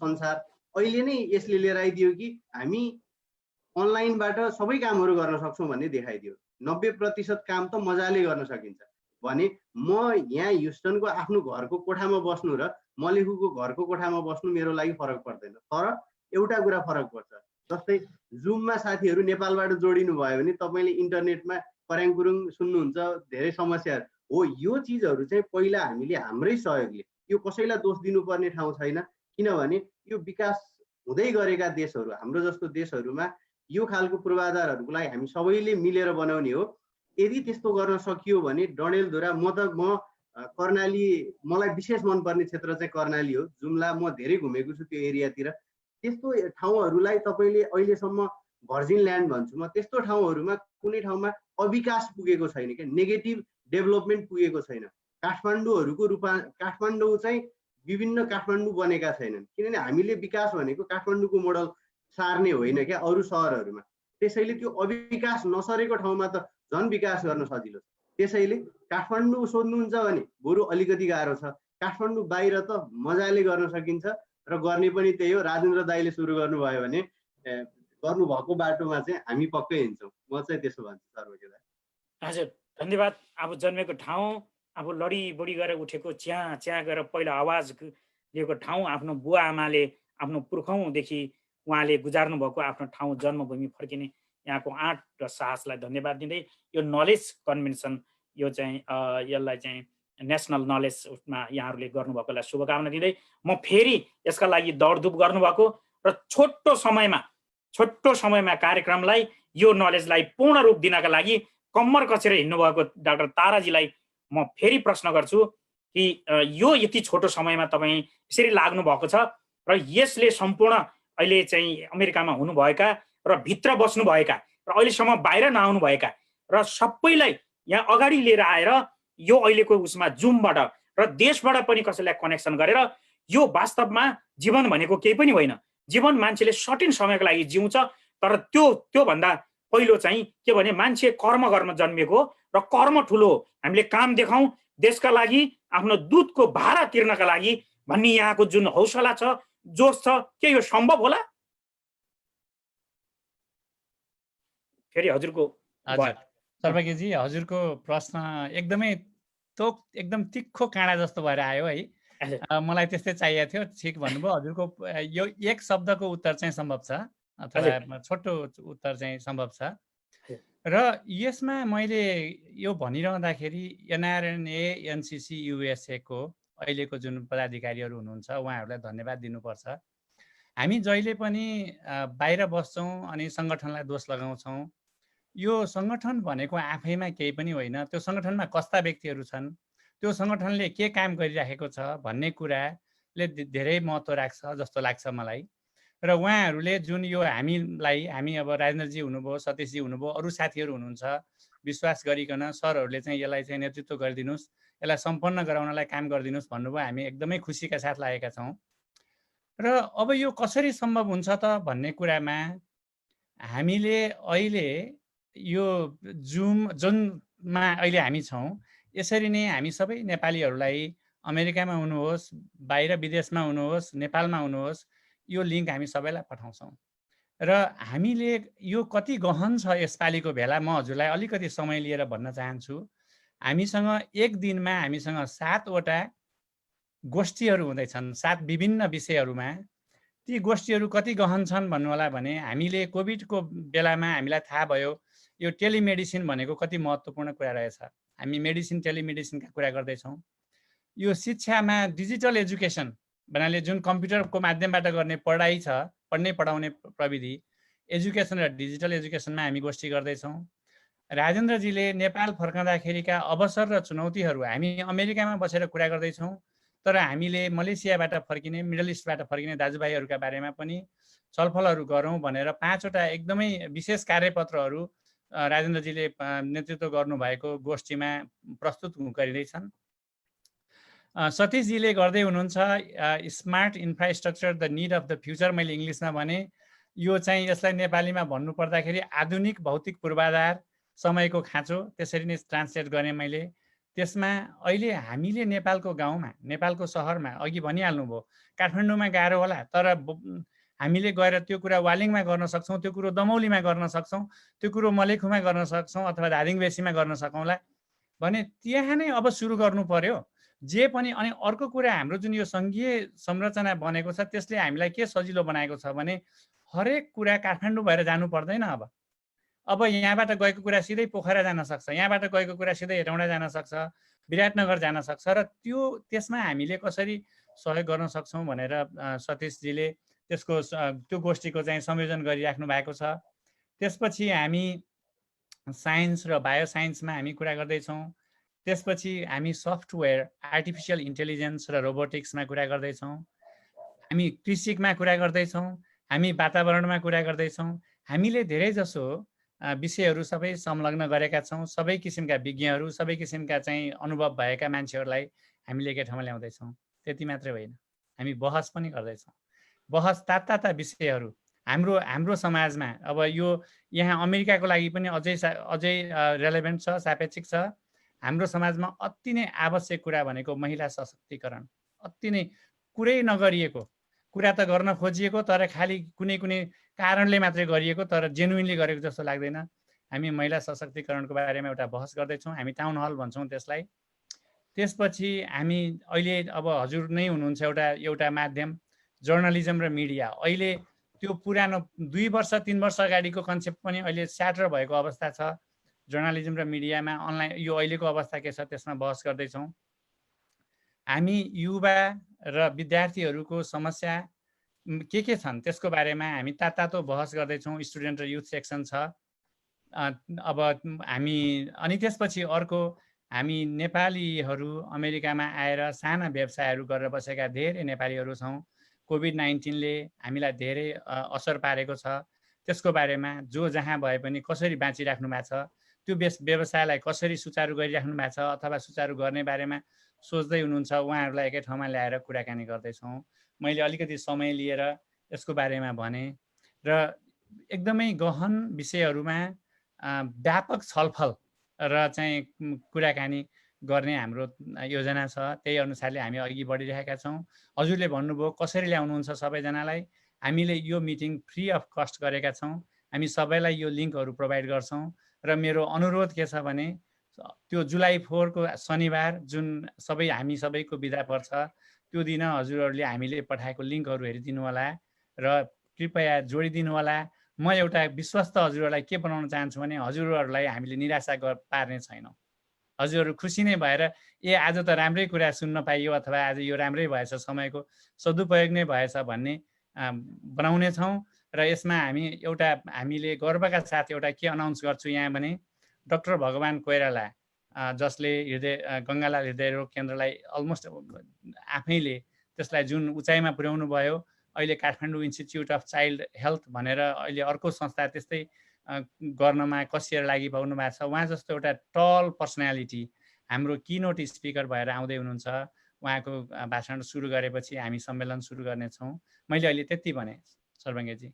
संसार। अहिले नै यसले लिएर आइदियो कि हामी अनलाइनबाट सबै कामहरू गर्न सक्छौँ भन्ने देखाइदियो। 90% काम त मजाले गर्न सकिन्छ भने म यहाँ ह्युस्टनको आफ्नो घरको कोठामा बस्नु र मलिखुको घरको कोठामा बस्नु मेरो लागि फरक पर्दैन। तर एउटा कुरा फरक पर्छ, जस्तै जुममा साथीहरू नेपालबाट जोडिनु भयो भने तपाईँले इन्टरनेटमा पर्याङकुरुङ सुन्नुहुन्छ, धेरै समस्याहरू हो। यो चिजहरू चाहिँ पहिला हामीले हाम्रै सहयोगले, यो कसैलाई दोष दिनुपर्ने ठाउँ छैन, किनभने यो विकास हुँदै गरेका देशहरू, हाम्रो जस्तो देशहरूमा यो खालको पूर्वाधारहरूको लागि हामी सबैले मिलेर बनाउने हो। यदि त्यस्तो गर्न सकियो भने डडेलधुरा, म कर्णाली, मलाई विशेष मनपर्ने क्षेत्र चाहिँ कर्णाली हो, जुम्ला, म धेरै घुमेको छु त्यो एरियातिर। त्यस्तो ठाउँहरूलाई तपाईँले अहिलेसम्म भर्जिन ल्यान्ड भन्छु म, त्यस्तो ठाउँहरूमा कुनै ठाउँमा अविकास पुगेको छैन क्या, नेगेटिभ डेभलपमेन्ट पुगेको छैन। काठमाडौँ चाहिँ विभिन्न काठमाडौँ बनेका छैनन्, किनभने हामीले विकास भनेको काठमाडौँको मोडल सार्ने होइन क्या अरू सहरहरूमा। त्यसैले त्यो अविकास नसरेको ठाउँमा त झन् विकास गर्न सजिलो छ। त्यसैले काठमाडौँ सोध्नुहुन्छ भने बरु अलिकति गाह्रो छ, काठमाडौँ बाहिर त मजाले गर्न सकिन्छ र गर्ने पनि त्यही हो। राजेन्द्र दाईले सुरु गर्नुभयो भने गर्नुभएको बाटोमा चाहिँ हामी पक्कै हिँड्छौँ, म चाहिँ त्यसो भन्छु सर्वज्ञ दाई। हजुर, धन्यवाद। अब जन्मेको ठाउँ, अब लडी बढी गरेर उठेको, च्याँ च्याँ गरेर पहिला आवाज दिएको ठाउँ, आफ्नो बुवा आमाले आफ्नो पुर्खौँदेखि उहाँले गुजार्नु भएको आफ्नो ठाउँ, जन्मभूमि फर्किने यहाँको आँट र साहसलाई धन्यवाद दिँदै यो नलेज कन्भेन्सन, यो चाहिँ यसलाई चाहिँ नेसनल नलेजमा यहाँहरूले गर्नुभएकोलाई शुभकामना दिँदै म फेरि यसका लागि दौडधुप गर्नुभएको र छोटो समयमा कार्यक्रमलाई, यो नलेजलाई पूर्ण रूप दिनका लागि कम्मर कसेर हिँड्नुभएको डाक्टर ताराजीलाई म फेरि प्रश्न गर्छु कि यो यति छोटो समयमा तपाईँ यसरी लाग्नु भएको छ र यसले सम्पूर्ण अहिले चाहिँ अमेरिकामा हुनुभएका र भित्र बस्नुभएका र अहिलेसम्म बाहिर नआउनु भएका र सबैलाई यहाँ अगाडि लिएर आएर यो अहिलेको उसमा जुमबाट र देशबाट पनि कसैलाई कनेक्सन गरेर यो वास्तवमा जीवन भनेको केही पनि होइन। जीवन मान्छेले सर्टेन समयको लागि जिउँछ, तर त्योभन्दा पहिलो चाहिँ के भने मान्छे कर्म गर्न जन्मिएको र कर्म ठुलो हो। हामीले काम देखाउँ देशका लागि, आफ्नो दुधको भाडा तिर्नका लागि भन्ने यहाँको जुन हौसला छ, जोस छ, के यो सम्भव होला? फेरि हजुरको। हजुर सर्वज्ञजी, हजुरको प्रश्न एकदम तिखो काँडा जस्तो भएर आयो है। मलाई त्यस्तै चाहिएको थियो। ठिक भन्नुभयो। हजुरको यो एक शब्दको उत्तर चाहिँ सम्भव छ, अथवा छोटो उत्तर चाहिँ सम्भव छ। र यसमा मैले यो भनिरहँदाखेरि एनआरएनए एनसिसी युएसए को अहिलेको जुन पदाधिकारीहरू हुनुहुन्छ उहाँहरूलाई धन्यवाद दिनुपर्छ। हामी जहिले पनि बाहिर बस्छौँ अनि सङ्गठनलाई दोष लगाउँछौँ। यो सङ्गठन भनेको आफैमा केही पनि होइन, त्यो सङ्गठनमा कस्ता व्यक्तिहरू छन्, त्यो सङ्गठनले के काम गरिराखेको छ भन्ने कुराले धेरै महत्त्व राख्छ जस्तो लाग्छ मलाई। र उहाँहरूले जुन यो हामी अब राजेन्द्रजी हुनुभयो, सतीशजी हुनुभयो, अरू साथीहरू हुनुहुन्छ, विश्वास गरिकन सरहरूले चाहिँ यसलाई चाहिँ नेतृत्व गरिदिनुहोस्, यसलाई सम्पन्न गराउनलाई काम गरिदिनुहोस् भन्नुभयो। हामी एकदमै खुसीका साथ लागेका छौँ। र अब यो कसरी सम्भव हुन्छ त भन्ने कुरामा हामीले अहिले यो जुनमा अहिले हामी छौँ, यसरी नै हामी सबै नेपालीहरूलाई अमेरिकामा हुनुहोस्, बाहिर विदेशमा हुनुहोस्, नेपालमा हुनुहोस्, यो लिङ्क हामी सबैलाई पठाउँछौँ। र हामीले यो कति गहन छ यसपालिको भेला म हजुरलाई अलिकति समय लिएर भन्न चाहन्छु। हामीसँग एक दिनमा हामीसँग 7 वटा गोष्ठीहरू हुँदैछन् 7 विभिन्न विषयहरूमा। ती गोष्ठीहरू कति गहन छन् भन्नु होला भने हामीले कोभिडको बेलामा हामीलाई थाहा भयो यो टेलिमेडिसिन भनेको कति महत्त्वपूर्ण कुरा रहेछ। हामी मेडिसिन टेलिमेडिसिनका कुरा गर्दैछौँ। यो शिक्षामा डिजिटल एजुकेसन भन्नाले जुन कम्प्युटरको माध्यमबाट गर्ने पढाइ छ, पढ्ने पढाउने प्रविधि, एजुकेसन र डिजिटल एजुकेसनमा हामी गोष्ठी गर्दैछौँ। राजेन्द्रजीले नेपाल फर्कँदाखेरिका अवसर र चुनौतीहरू, हामी अमेरिकामा बसेर कुरा गर्दैछौँ तर हामीले मलेसियाबाट फर्किने, मिडल इस्टबाट फर्किने दाजुभाइहरूका बारेमा पनि छलफलहरू गरौँ भनेर 5 वटा एकदमै विशेष कार्यपत्रहरू राजेन्द्रजीले नेतृत्व गर्नुभएको गोष्ठीमा प्रस्तुत गरिँदैछन्। सतीशजीले गर्दै हुनुहुन्छ smart infrastructure the need of the future. मैले इङ्ग्लिसमा भने यो चाहिँ यसलाई नेपालीमा भन्नु पर्दाखेरि आधुनिक भौतिक पूर्वाधार समयको खाँचो, त्यसरी नै ट्रान्सलेट गरेँ मैले। त्यसमा अहिले हामीले नेपालको गाउँमा, नेपालको सहरमा, अघि भनिहाल्नुभयो काठमाडौँमा गाह्रो होला तर हामीले गएर त्यो कुरा वालिङमा गर्न सक्छौँ, त्यो कुरो दमौलीमा गर्न सक्छौँ, त्यो कुरो मलेखुमा गर्न सक्छौँ अथवा धादिङबेसीमा गर्न सकौँला भने त्यहाँ नै अब सुरु गर्नु पर्यो जे पनि। अनि अर्को कुरा हाम्रो जुन यो सङ्घीय संरचना बनेको छ त्यसले हामीलाई के सजिलो बनाएको छ भने हरेक कुरा काठमाडौँ भएर जानु पर्दैन। अब यहाँबाट गएको कुरा सिधै पोखरा जान सक्छ, यहाँबाट गएको कुरा सिधै हेटौँडा जान सक्छ, विराटनगर जान सक्छ। र त्यसमा हामीले कसरी सहयोग गर्न सक्छौँ भनेर सतीशजीले त्यो गोष्ठीको चाहिँ संयोजन गरिराख्नु भएको छ। त्यसपछि हामी साइन्स र बायोसाइन्समा हामी कुरा गर्दैछौँ। त्यसपछि हामी सफ्टवेयर, आर्टिफिसियल इन्टेलिजेन्स र रोबोटिक्समा कुरा गर्दैछौँ। हामी कृषिमा कुरा गर्दैछौँ, हामी वातावरणमा कुरा गर्दैछौँ। हामीले धेरै जसो विषयहरू सबै संलग्न गरेका छौँ। सबै किसिमका विज्ञहरू, सबै किसिमका चाहिँ अनुभव भएका मान्छेहरूलाई हामीले एकै ठाउँमा ल्याउँदैछौँ। त्यति मात्रै होइन, हामी बहस पनि गर्दैछौँ। बहस ताता विषयहरू हाम्रो समाजमा अब यो यहाँ अमेरिकाको लागि पनि अझै रेलेभेन्ट छ, सापेक्षिक छ। हाम्रो समाजमा अति नै आवश्यक कुरा भनेको महिला सशक्तिकरण। अति नै कुरै नगरिएको कुरा त गर्न खोजिएको तर खालि कुनै कारणले मात्रै गरिएको तर जेन्युइनली गरेको जस्तो लाग्दैन। हामी महिला सशक्तिकरणको बारेमा एउटा बहस गर्दैछौँ, हामी टाउन हल भन्छौँ त्यसलाई। त्यसपछि हामी अहिले अब हजुर नै हुनुहुन्छ एउटा माध्यम, जर्नलिजम र मिडिया। अहिले त्यो पुरानो 2 वर्ष 3 वर्ष अगाडिको कन्सेप्ट पनि अहिले स्याटर भएको अवस्था छ। जर्नलिजम र मिडियामा अनलाइन यो अहिलेको अवस्था के छ त्यसमा बहस गर्दैछौँ। हामी युवा र विद्यार्थीहरूको समस्या के छन् त्यसको बारेमा हामी तातो बहस गर्दैछौँ। स्टुडेन्ट र युथ सेक्सन छ। अब हामी अनि त्यसपछि अर्को हामी नेपालीहरू अमेरिकामा आएर साना व्यवसायहरू गरेर बसेका धेरै नेपालीहरू छौँ। कोभिड-19ले हामीलाई धेरै असर पारेको छ। त्यसको बारेमा जो जहाँ भए पनि कसरी बाँचिराख्नु भएको छ, त्यो व्यवसायलाई कसरी सुचारू गरिराख्नु भएको छ अथवा सुचारू गर्ने बारेमा सोच्दै हुनुहुन्छ, उहाँहरूलाई एकै ठाउँमा ल्याएर कुराकानी गर्दैछौँ। मैले अलिकति समय लिएर यसको बारेमा भने र एकदमै गहन विषयहरूमा व्यापक छलफल र चाहिँ कुराकानी गर्ने हाम्रो योजना छ। त्यही अनुसारले हामी अघि बढिरहेका छौँ। हजुरले भन्नुभयो कसरी ल्याउनुहुन्छ सबैजनालाई, हामीले यो मिटिङ फ्री अफ कस्ट गरेका छौँ। हामी सबैलाई यो लिङ्कहरू प्रोभाइड गर्छौँ र मेरो अनुरोध के छ भने त्यो जुलाई 4 को शनिबार जुन हामी सबैको बिदा पर्छ त्यो दिन हजुरहरूले हामीले पठाएको लिङ्कहरू हेरिदिनु होला र कृपया जोडिदिनु होला। म एउटा विश्वस्त हजुरहरूलाई के बनाउन चाहन्छु भने हजुरहरूलाई हामीले निराशा पार्ने छैनौँ। हजुरहरू खुसी नै भएर आज त राम्रै कुरा सुन्न पाइयो अथवा आज यो राम्रै भएछ, समयको सदुपयोग नै भएछ भन्ने बनाउने छौँ। र यसमा हामीले गर्वका साथ एउटा के अनाउन्स गर्छु यहाँ भने डाक्टर भगवान कोइराला जसले गङ्गालाल हृदय रोग केन्द्रलाई अलमोस्ट आफैले त्यसलाई जुन उचाइमा पुर्याउनु भयो, अहिले Kathmandu institute of child health भनेर अहिले अर्को संस्था त्यस्तै गर्नमा कसिएर लागि पाउनु भएको छ। उहाँ जस्तो एउटा टल पर्सनालिटी हाम्रो किनोट स्पिकर भएर आउँदै हुनुहुन्छ। उहाँको भाषण सुरु गरेपछि हामी सम्मेलन सुरु गर्नेछौँ। मैले अहिले त्यति भने सर्वज्ञजी।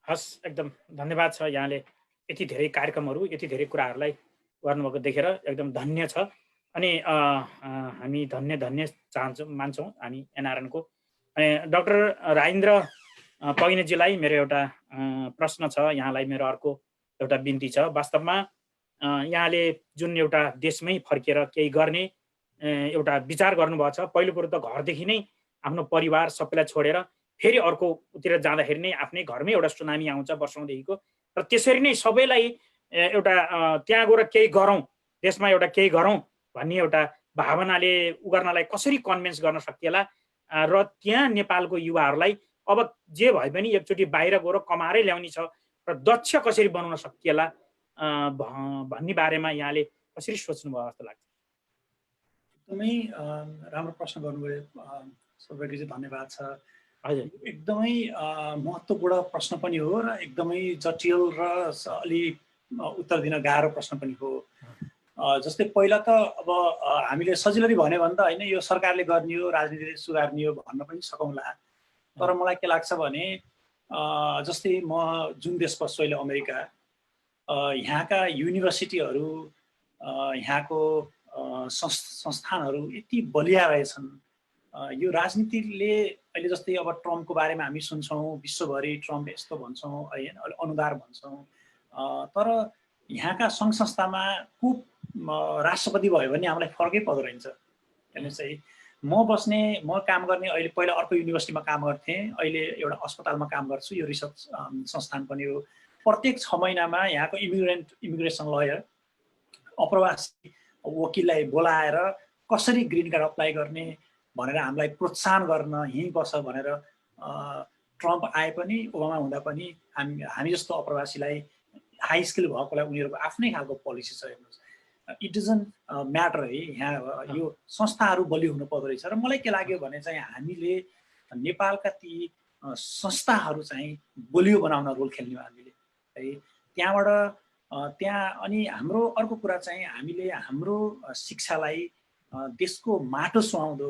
हस्, एकदम धन्यवाद छ। यहाँले यति धेरै कार्यक्रमहरू, यति धेरै कुराहरूलाई गर्नुभएको देखेर एकदम धन्य छ। अनि हामी धन्य मान्छौँ हामी एनआरएनको। अनि डाक्टर राजेन्द्र पगिनेजीलाई मेरो एउटा प्रश्न छ, यहाँलाई मेरो अर्को एउटा बिन्ती छ। वास्तवमा यहाँले जुन एउटा देशमै फर्केर केही गर्ने एउटा विचार गर्नुभएको छ। पहिलो कुरो त घरदेखि नै आफ्नो परिवार सबैलाई छोडेर फेरि अर्कोतिर जाँदाखेरि नै आफ्नै घरमै एउटा सुनामी आउँछ वर्षौँदेखिको। र त्यसरी नै सबैलाई एउटा त्यहाँ गएर केही गरौँ, देशमा एउटा केही गरौँ भन्ने एउटा भावनाले उगर्नलाई कसरी कन्भिन्स गर्न सकिएला र त्यहाँ नेपालको युवाहरूलाई अब जे भए पनि एकचोटि बाहिर गएर कमाएरै ल्याउने छ र दक्ष कसरी बनाउन सकिएला भन्ने बारेमा यहाँले कसरी सोच्नुभयो जस्तो लाग्छ? एकदमै राम्रो प्रश्न गर्नुभयो सर्वज्ञजी, धन्यवाद छ। हजुर, एकदमै महत्त्वपूर्ण प्रश्न पनि हो र एकदमै जटिल र अलि उत्तर दिन गाह्रो प्रश्न पनि हो। जस्तै पहिला त अब हामीले सजिलरी भन्यो भने त होइन यो सरकारले गर्ने हो, राजनीतिले सुधार्ने हो भन्न पनि सकौँला। तर मलाई के लाग्छ भने जस्तै म जुन देश बस्छु अहिले अमेरिका, यहाँका युनिभर्सिटीहरू, यहाँको संस्थानहरू यति बलिया रहेछन्। यो राजनीतिले अहिले जस्तै अब ट्रम्पको बारेमा हामी सुन्छौँ, विश्वभरि ट्रम्प यस्तो भन्छौँ, होइन अनुदार भन्छौँ, तर यहाँका सङ्घ संस्थामा को राष्ट्रपति भयो भने हामीलाई फरकै पर्दो रहेछ। हेर्नुहोस् है, म काम गर्ने अहिले पहिला अर्को युनिभर्सिटीमा काम गर्थेँ, अहिले एउटा अस्पतालमा काम गर्छु, यो रिसर्च संस्थान पनि हो। प्रत्येक 6 महिनामा यहाँको इमिग्रेसन लयर अप्रवासी वकिललाई बोलाएर कसरी ग्रिन कार्ड अप्लाई गर्ने भनेर हामीलाई प्रोत्साहन गर्न, यहीँ बस भनेर ट्रम्प आए पनि ओबामा हुँदा पनि हामी जस्तो अप्रवासीलाई हाई स्किल भएकोलाई उनीहरूको आफ्नै खालको पोलिसी छ। हेर्नुहोस्, इट डजन्ट म्याटर है, यहाँ यो संस्थाहरू बलियो हुनु पर्दो रहेछ। र मलाई के लाग्यो भने चाहिँ हामीले नेपालका ती संस्थाहरू चाहिँ बलियो बनाउन रोल खेल्ने हो हामीले है। त्यहाँबाट अनि हाम्रो अर्को कुरा चाहिँ हामीले हाम्रो शिक्षालाई देशको माटो सुहाउँदो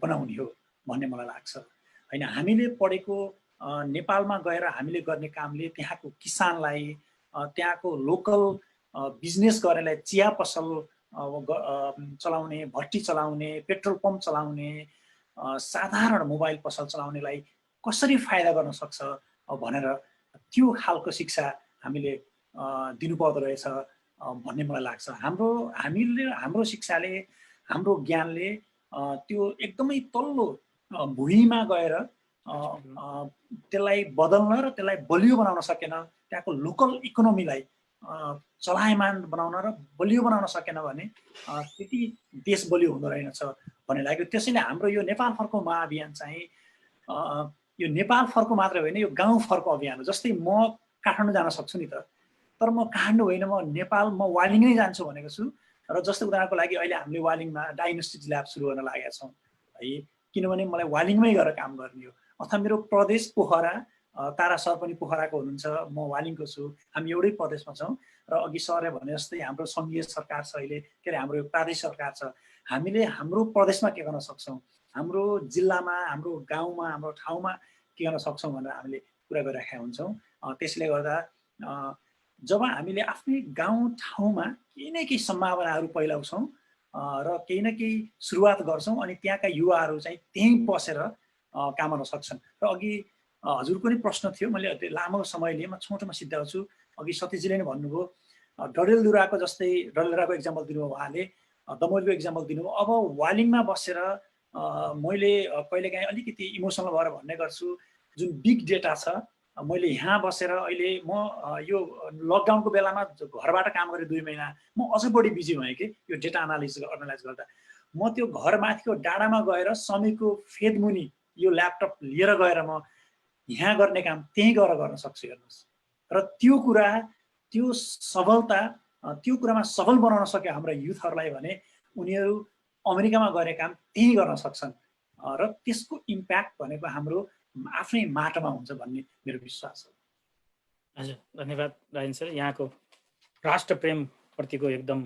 बनाउने हो भन्ने मलाई लाग्छ। होइन, हामीले पढेको नेपालमा गएर हामीले गर्ने कामले त्यहाँको किसानलाई, त्यहाँको लोकल बिजनेस गर्नेलाई, चिया पसल चलाउने, भट्टी चलाउने, पेट्रोल पम्प चलाउने, साधारण मोबाइल पसल चलाउनेलाई कसरी फाइदा गर्न सक्छ भनेर त्यो खालको शिक्षा हामीले दिनुपर्दो रहेछ भन्ने मलाई लाग्छ। हाम्रो शिक्षाले, हाम्रो ज्ञानले त्यो एकदमै तल्लो भुइँमा गएर त्यसलाई बदल्न र त्यसलाई बलियो बनाउन सकेन, त्यहाँको लोकल इकोनोमीलाई चलायमान बनाउन र बलियो बनाउन सकेन भने त्यति देश बलियो हुँदो रहेनछ भन्ने लाग्यो। त्यसैले हाम्रो यो नेपाल फर्को महाअभियान चाहिँ यो नेपाल फर्को मात्र होइन, यो गाउँ फर्को अभियान हो। जस्तै म काठमाडौँ जान सक्छु नि त, तर म काठमाडौँ होइन, म नेपाल, म वालिङ नै जान्छु भनेको छु। र जस्तै उदाहरणको लागि अहिले हामीले वालिङमा डायग्नोस्टिक ल्याब सुरु गर्न लागेका छौँ है, किनभने मलाई वालिङमै गएर काम गर्ने हो। अथवा मेरो प्रदेश पोखरा, तारा सर पनि पोखराको हुनुहुन्छ, म वालिङको छु, हामी एउटै प्रदेशमा छौँ। र अघि सरले भने जस्तै हाम्रो सङ्घीय सरकार छ अहिले, के अरे हाम्रो प्रादेशिक सरकार छ, हामीले हाम्रो प्रदेशमा के गर्न सक्छौँ, हाम्रो जिल्लामा, हाम्रो गाउँमा, हाम्रो ठाउँमा के गर्न सक्छौँ भनेर हामीले कुरा गरिराखेका हुन्छौँ। त्यसले गर्दा जब हामीले आफ्नै गाउँ ठाउँमा केही न केही सम्भावनाहरू पहिलाउँछौँ र केही न केही सुरुवात गर्छौँ, अनि त्यहाँका युवाहरू चाहिँ त्यहीँ बसेर काम गर्न सक्छन्। र अघि हजुरको नि प्रश्न थियो, मैले लामो समय लिएँ, म छोटोमा सिद्ध्याउँछु। अघि सतीशजीले नै भन्नुभयो, डडेलधुराको जस्तै, डडेलधुराको इक्जाम्पल दिनुभयो उहाँले, दमोलीको इक्जाम्पल दिनुभयो। अब वालिङमा बसेर मैले कहिलेकाहीँ अलिकति इमोसनल भएर भन्ने गर्छु, जुन बिग डेटा छ, मैले यहाँ बसेर अहिले म यो लकडाउनको बेलामा घरबाट काम गरेँ 2 महिना, म अझ बढी बिजी भएँ कि यो डेटा एनालाइज गर्दा। म त्यो घरमाथिको डाँडामा गएर समीको फेदमुनि यो ल्यापटप लिएर गएर म यहाँ गर्ने काम त्यहीँ गएर गर्न सक्छु हेर्नुहोस्। र त्यो कुरा, त्यो सबलता, त्यो कुरामा सबल बनाउन सक्यो हाम्रा युथहरूलाई भने उनीहरू अमेरिकामा गएर काम त्यहीँ गर्न सक्छन् र त्यसको इम्प्याक्ट भनेको हाम्रो आफ्नै माटोमा हुन्छ भन्ने मेरो विश्वास हो। हजुर, धन्यवाद राजेन सर। यहाँको राष्ट्रप्रेम प्रतिको एकदम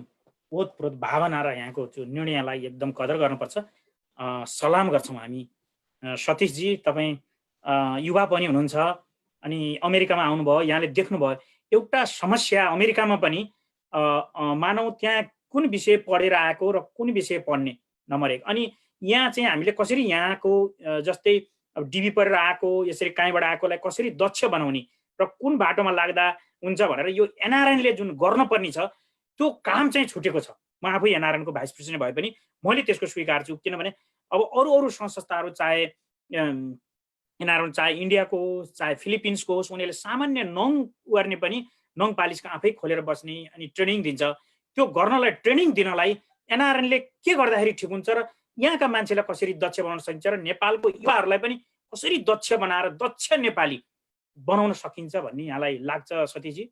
ओतप्रोत भावना र यहाँको त्यो निर्णयलाई एकदम कदर गर्नुपर्छ। सलाम गर्छौँ हामी। सतीशजी, तपाईँ युवा पनि हुनुहुन्छ अनि अमेरिकामा आउनुभयो, यहाँले देख्नुभयो एउटा समस्या अमेरिकामा पनि मानौ त्यहाँ कुन विषय पढेर आएको र कुन विषय पढ्ने नम्बर 1। अनि यहाँ चाहिँ हामीले कसरी यहाँको जस्तै डिबी पढेर आएको, यसरी कहीँबाट आएकोलाई कसरी दक्ष बनाउने र कुन बाटोमा लाग्दा हुन्छ भनेर यो एनआरएनले जुन गर्नुपर्ने छ त्यो काम चाहिँ छुटेको छ। म आफै एनआरएनको भाइस प्रेसिडेन्ट भए पनि मैले त्यसको स्वीकार छु। किनभने अब अरू संस्थाहरू चाहे एनआरएन चाहे इन्डियाको होस् चाहे फिलिपिन्सको होस्, उनीहरूले सामान्य नङ गर्ने पनि नङ पालिसका आफै खोलेर बस्ने अनि ट्रेनिङ दिन्छ। त्यो गर्नलाई ट्रेनिङ दिनलाई एनआरएनले के गर्दाखेरि ठिक हुन्छ र यहाँका मान्छेलाई कसरी दक्ष बनाउन सकिन्छ र नेपालको युवाहरूलाई पनि कसरी दक्ष बनाएर दक्ष नेपाली बनाउन सकिन्छ भन्ने यहाँलाई लाग्छ सतीशजी?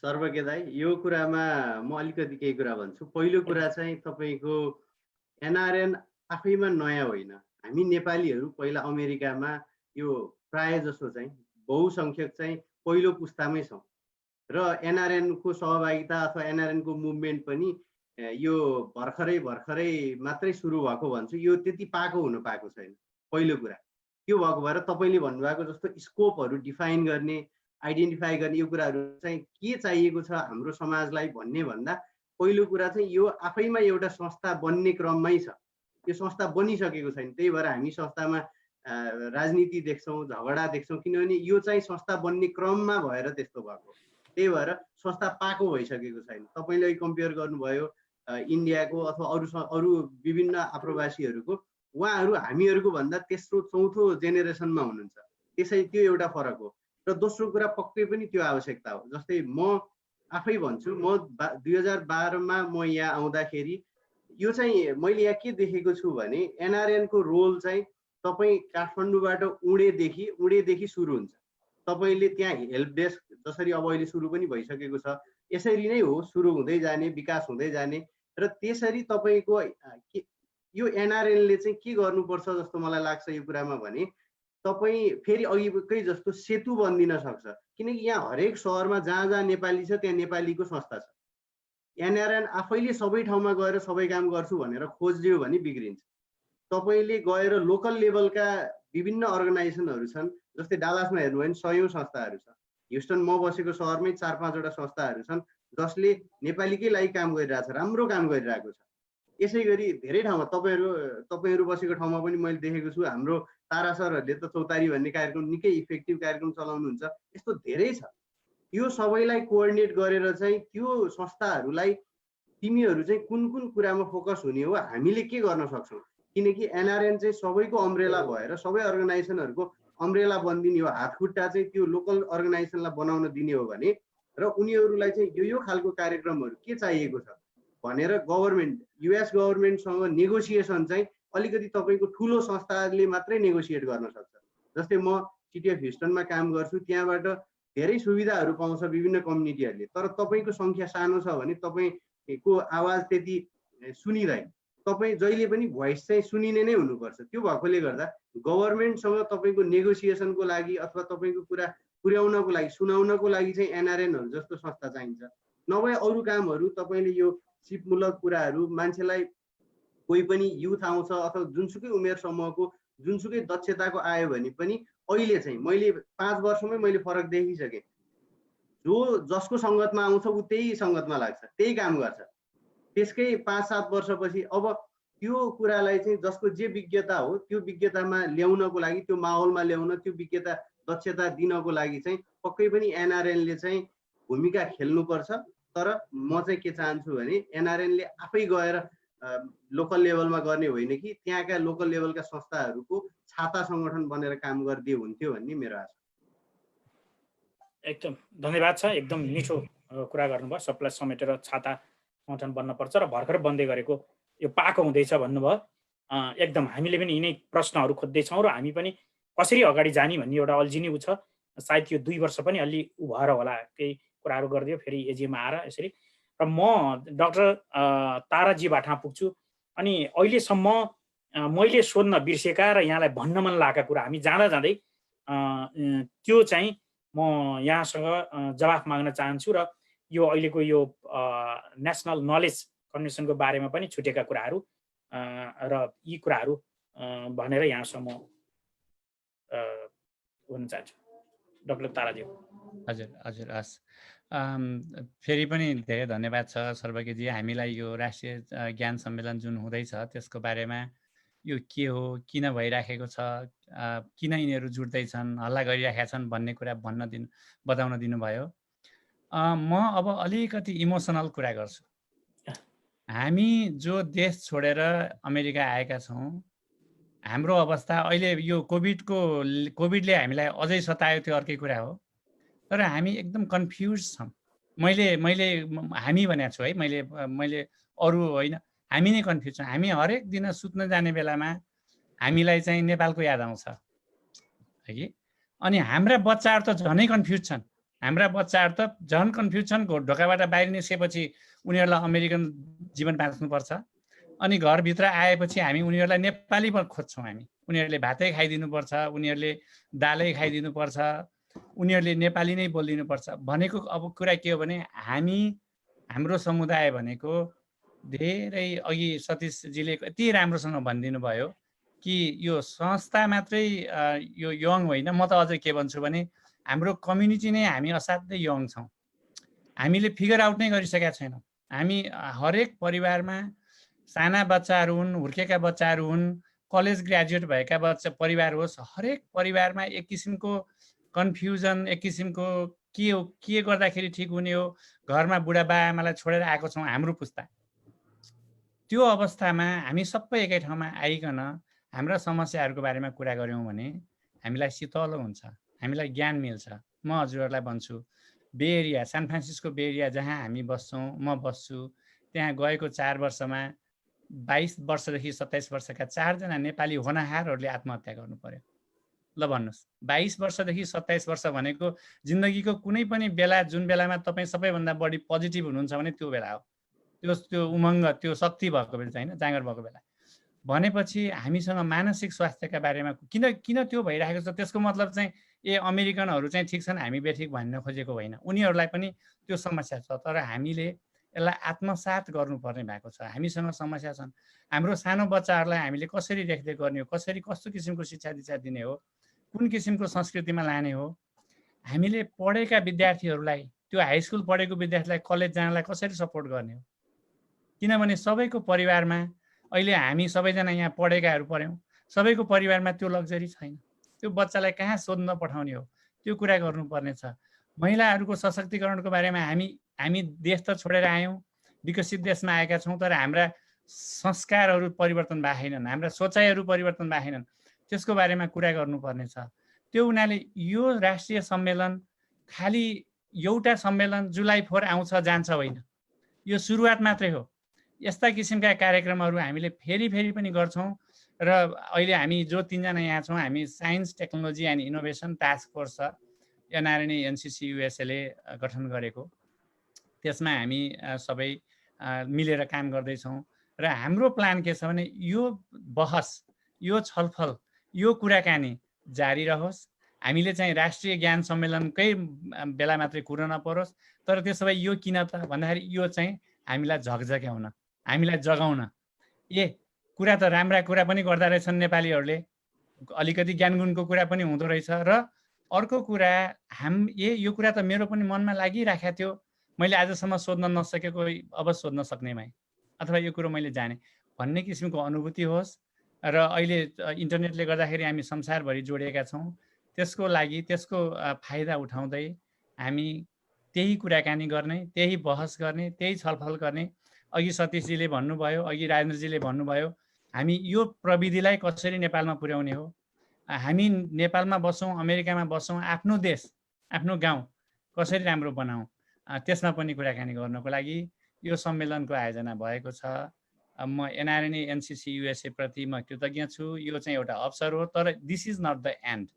सर्वज्ञ दाइ, यो कुरामा म अलिकति केही कुरा भन्छु। पहिलो कुरा चाहिँ तपाईँको एनआरएन आफैमा नयाँ होइन। हामी नेपालीहरू पहिला अमेरिकामा यो प्राय जसो चाहिँ बहुसङ्ख्यक चाहिँ पहिलो पुस्तामै छौँ र एनआरएनको सहभागिता अथवा एनआरएनको मुभमेन्ट पनि यो भर्खरै मात्रै सुरु भएको भन्छु। यो त्यति पाएको हुन पाएको छैन। पहिलो कुरा त्यो भएको भएर तपाईँले भन्नुभएको जस्तो स्कोपहरू डिफाइन गर्ने, आइडेन्टिफाई गर्ने, यो कुराहरू चाहिँ के चाहिएको छ हाम्रो समाजलाई भन्ने भन्दा पहिलो कुरा चाहिँ यो आफैमा एउटा संस्था बन्ने क्रममै छ। यो संस्था बनिसकेको छैन। त्यही भएर हामी संस्थामा राजनीति देख्छौँ, झगडा देख्छौँ, किनभने यो चाहिँ संस्था बन्ने क्रममा भएर त्यस्तो भएको। त्यही भएर संस्था पाएको भइसकेको छैन। तपाईँले कम्पेयर गर्नुभयो इन्डियाको अथवा अरू विभिन्न आप्रवासीहरूको, उहाँहरू हामीहरूको भन्दा तेस्रो चौथो जेनेरेसनमा हुनुहुन्छ। त्यसै त्यो एउटा फरक हो। र दोस्रो कुरा पक्कै पनि त्यो आवश्यकता हो। जस्तै म आफै भन्छु, म 2012मा म यहाँ आउँदाखेरि यो चाहिँ मैले यहाँ के देखेको छु भने एनआरएनको रोल चाहिँ तपाईँ काठमाडौँबाट उडेदेखि सुरु हुन्छ। तपाईँले त्यहाँ हेल्प डेस्क जसरी अब अहिले सुरु पनि भइसकेको छ, यसरी नै हो सुरु हुँदै जाने, विकास हुँदै जाने। र त्यसरी तपाईँको यो एनआरएनले चाहिँ के गर्नुपर्छ जस्तो मलाई लाग्छ यो कुरामा भने तपाईँ फेरि अघिकै जस्तो सेतु बनिदिन सक्छ। किनकि यहाँ हरेक सहरमा जहाँ नेपाली छ त्यहाँ नेपालीको संस्था छ। एनआरएन आफैले सबै ठाउँमा गएर सबै काम गर्छु भनेर खोजिदियो भने बिग्रिन्छ। तपाईँले गएर लोकल लेभलका विभिन्न अर्गनाइजेसनहरू छन्। जस्तै डालासमा हेर्नुभयो भने 100औं संस्थाहरू छ। ह्युस्टन म बसेको सहरमै 4-5 वटा संस्थाहरू छन् जसले नेपालीकै लागि काम गरिरहेछ, राम्रो काम गरिरहेको छ। यसै गरी धेरै ठाउँमा तपाईँहरू बसेको ठाउँमा पनि मैले देखेको छु। हाम्रो तारा सरहरूले त चौतारी भन्ने कार्यक्रम निकै इफेक्टिभ कार्यक्रम चलाउनुहुन्छ। यस्तो धेरै छ। यो सबैलाई कोअर्डिनेट गरेर चाहिँ त्यो संस्थाहरूलाई तिमीहरू चाहिँ कुन कुरामा फोकस हुने हो, हामीले के गर्न सक्छौँ। किनकि एनआरएन चाहिँ सबैको अम्ब्रेला भएर सबै अर्गनाइजेसनहरूको अम्ब्रेला बनिदिने हो। हातखुट्टा चाहिँ त्यो लोकल अर्गनाइजेसनलाई बनाउन दिने हो भने र उनीहरूलाई चाहिँ यो खालको कार्यक्रमहरू के चाहिएको छ भनेर गभर्मेन्ट, युएस गभर्मेन्टसँग नेगोसिएसन चाहिँ अलिकति तपाईँको ठुलो संस्थाले मात्रै नेगोसिएट गर्न सक्छ। जस्तै म सिटी अफ ह्युस्टनमा काम गर्छु, त्यहाँबाट धेरै सुविधाहरू पाउँछ विभिन्न कम्युनिटीहरूले। तर तपाईँको सङ्ख्या सानो छ भने तपाईँको आवाज त्यति सुनिँदैन। तपाईँ जहिले पनि भोइस चाहिँ सुनिने नै हुनुपर्छ। त्यो भएकोले गर्दा गभर्मेन्टसँग तपाईँको नेगोसिएसनको लागि अथवा तपाईँको कुरा पुर्याउनको लागि, सुनाउनको लागि चाहिँ एनआरएनहरू जस्तो संस्था चाहिन्छ। नभए अरू कामहरू तपाईँले यो सिपमूलक कुराहरू मान्छेलाई कोही पनि युथ आउँछ अथवा जुनसुकै उमेर समूहको जुनसुकै दक्षताको आयो भने पनि अहिले चाहिँ मैले 5 वर्षमै मैले फरक देखिसकेँ। जसको सङ्गतमा आउँछ ऊ त्यही सङ्गतमा लाग्छ, त्यही काम गर्छ। त्यसकै 5-7 वर्षपछि अब त्यो कुरालाई चाहिँ जसको जे विज्ञता हो त्यो विज्ञतामा ल्याउनको लागि, त्यो माहौलमा ल्याउन, त्यो विज्ञता दक्षता दिनको लागि चाहिँ पक्कै पनि एनआरएनले चाहिँ भूमिका खेल्नुपर्छ। तर म चाहिँ के चाहन्छु भने एनआरएनले आफै गएर लोकल लेभलमा गर्ने होइन कि त्यहाँका लोकल लेभलका संस्थाहरूको छाता सङ्गठन बनेर काम गरिदियो हुन्थ्यो भन्ने मेरो आशा। एकदम धन्यवाद छ, एकदम मिठो कुरा गर्नुभयो। सबलाई समेटेर छाता सङ्गठन बन्न पर्छ र भर्खर बन्दै गरेको यो पाएको हुँदैछ भन्नुभयो। एकदम हामीले पनि यिनै प्रश्नहरू खोज्दैछौँ र हामी पनि कसरी अगाडि जाने भन्ने एउटा अल्झिने उ छ। सायद यो 2 वर्ष पनि अलि उ भएर होला, केही कुराहरू गरिदियो फेरि एजिएममा आएर यसरी। र म डाक्टर ताराजीबाट पुग्छु। अनि अहिलेसम्म मैले सोध्न बिर्सेका र यहाँलाई भन्न मन लागेका कुरा हामी जाँदा जाँदै त्यो चाहिँ म यहाँसँग जवाफ माग्न चाहन्छु र यो अहिलेको यो नेसनल नलेज कन्भेन्सनको बारेमा पनि छुटेका कुराहरू र यी कुराहरू भनेर यहाँसम्म हुन चाहन्छु। Doctor Taraji. हजुर हजुर, हस्। फेरि पनि धेरै धन्यवाद छ सर्वज्ञजी। हामीलाई यो राष्ट्रिय ज्ञान सम्मेलन जुन हुँदैछ त्यसको बारेमा यो के हो, किन भइराखेको छ, किन यिनीहरू जुट्दैछन्, हल्ला गरिराखेका छन् भन्ने कुरा बताउन दिनुभयो। म अब अलिकति इमोसनल कुरा गर्छु। हामी जो देश छोडेर अमेरिका आएका छौँ, हाम्रो अवस्था अहिले यो कोभिडले हामीलाई अझै सतायो, त्यो अर्कै कुरा हो। तर हामी एकदम कन्फ्युज छौँ। हामी भनेको छु है, मैले अरू होइन, हामी नै कन्फ्युज छौँ। हामी हरेक दिन सुत्न जाने बेलामा हामीलाई चाहिँ नेपालको याद आउँछ है कि। अनि हाम्रा बच्चाहरू त झनै कन्फ्युज छन्। हाम्रा बच्चाहरू त झन् कन्फ्युज छन्। ढोकाबाट बाहिर निस्केपछि उनीहरूलाई अमेरिकन जीवन बाँच्नुपर्छ, अनि घरभित्र आएपछि हामी उनीहरूलाई नेपाली खोज्छौँ। हामी उनीहरूले भातै खाइदिनुपर्छ, उनीहरूले दालै खाइदिनुपर्छ, उनीहरूले नेपाली नै बोलिदिनुपर्छ भनेको अब कुरा के हो भने हाम्रो समुदाय भनेको धेरै अघि सतीशजीले यति राम्रोसँग भनिदिनु भयो कि यो संस्था मात्रै यो यङ होइन। म त अझै के भन्छु भने हाम्रो कम्युनिटी नै हामी असाध्यै यङ छौँ। हामीले फिगर आउट नै गरिसकेका छैनौँ। हामी हरेक परिवारमा साना बच्चाहरू हुन्, हुर्केका बच्चाहरू हुन्, कलेज ग्रेजुएट भएका परिवार होस्, हरेक परिवारमा एक किसिमको कन्फ्युजन, एक किसिमको के गर्दाखेरि ठिक हुने हो, घरमा बुढाबा आमालाई छोडेर आएको छौँ हाम्रो पुस्ता। त्यो अवस्थामा हामी सबै एकै ठाउँमा आइकन हाम्रा समस्याहरूको बारेमा कुरा गऱ्यौँ भने हामीलाई शीतलो हुन्छ, हामीलाई ज्ञान मिल्छ। म हजुरहरूलाई भन्छु, बे एरिया, सान फ्रान्सिस्को बे एरिया जहाँ हामी बस्छौँ, म बस्छु, त्यहाँ गएको 4 वर्षमा 22 वर्षदेखि 27 वर्षका 4 जना नेपाली होनहारहरूले आत्महत्या गर्नु पर्यो। ल भन्नुहोस्, 22 वर्षदेखि 27 वर्ष भनेको जिन्दगीको कुनै पनि बेला जुन बेलामा तपाईँ सबैभन्दा बढी पोजिटिभ हुनुहुन्छ भने त्यो बेला हो। त्यो उमङ्ग, त्यो शक्ति भएको बेला चाहिँ होइन, जाँगर भएको बेला भनेपछि हामीसँग मानसिक स्वास्थ्यका बारेमा किन त्यो भइरहेको छ। त्यसको मतलब चाहिँ अमेरिकनहरू चाहिँ ठिक छन्, हामी बेठिक भन्न खोजेको होइन। उनीहरूलाई पनि त्यो समस्या छ, तर हामीले यसलाई आत्मसात गर्नुपर्ने भएको छ। हामीसँग समस्या छन्। हाम्रो सानो बच्चाहरूलाई हामीले कसरी रेखदेख गर्ने हो, कस्तो किसिमको शिक्षा दीक्षा दिने हो, कुन किसिमको संस्कृतिमा लाने हो। हामीले पढेका विद्यार्थीहरूलाई, त्यो हाई स्कुल पढेको विद्यार्थीलाई कलेज जानलाई कसरी सपोर्ट गर्ने हो। किनभने सबैको परिवारमा अहिले हामी सबैजना यहाँ पढेकाहरू पढ्यौँ, सबैको परिवारमा त्यो लग्जरी छैन। त्यो बच्चालाई कहाँ सोध्न पठाउने हो, त्यो कुरा गर्नुपर्ने छ। महिलाहरूको सशक्तिकरणको बारेमा हामी देश त छोडेर आयौँ, विकसित देशमा आएका छौँ, तर हाम्रा संस्कारहरू परिवर्तन भएनन्, हाम्रा सोचाइहरू परिवर्तन भएनन्। त्यसको बारेमा कुरा गर्नुपर्ने छ। त्यो हुनाले यो राष्ट्रिय सम्मेलन खालि एउटा सम्मेलन जुलाई 4 आउँछ जान्छ होइन, यो सुरुवात मात्रै हो। यस्ता किसिमका कार्यक्रमहरू हामीले फेरि पनि गर्छौँ। र अहिले हामी जो 3 जना यहाँ छौँ, हामी science technology and innovation task force छ, एनआरएनए एनसिसी युएसएले गठन गरेको। त्यसमा हामी सबै मिलेर काम गर्दैछौँ। र हाम्रो प्लान के छ भने यो बहस, यो छलफल, यो कुराकानी जारी रहोस्। हामीले चाहिँ राष्ट्रिय ज्ञान सम्मेलनकै बेला मात्रै कुरो नपरोस्। तर त्यसो भए यो किन त भन्दाखेरि यो चाहिँ हामीलाई झकझक्याउन, हामीलाई जगाउन, कुरा त राम्रा कुरा पनि गर्दा रहेछन् नेपालीहरूले, अलिकति ज्ञानगुणको कुरा पनि हुँदो रहेछ। र अर्को कुरा यो कुरा त मेरो पनि मनमा लागिराखेको थियो, मैले आजसम्म सोध्न नसकेको अब सोध्न सक्ने भएँ, अथवा यो कुरो मैले जाने भन्ने किसिमको अनुभूति होस्। र अहिले इन्टरनेटले गर्दाखेरि हामी संसारभरि जोडिएका छौँ। त्यसको लागि त्यसको फाइदा उठाउँदै हामी त्यही कुराकानी गर्ने, त्यही बहस गर्ने, त्यही छलफल गर्ने। अघि सतीशजीले भन्नुभयो, अघि राजेन्द्रजीले भन्नुभयो, हामी यो प्रविधिलाई कसरी नेपालमा पुर्याउने हो, हामी नेपालमा बसौँ, अमेरिकामा बसौँ, आफ्नो देश, आफ्नो गाउँ कसरी राम्रो बनाऊँ त्यसमा पनि कुराकानी गर्नको लागि यो सम्मेलनको आयोजना भएको छ। म एनआरएनए एनसिसी युएसए प्रति म कृतज्ञ छु। यो चाहिँ एउटा अवसर हो, तर this is not the end,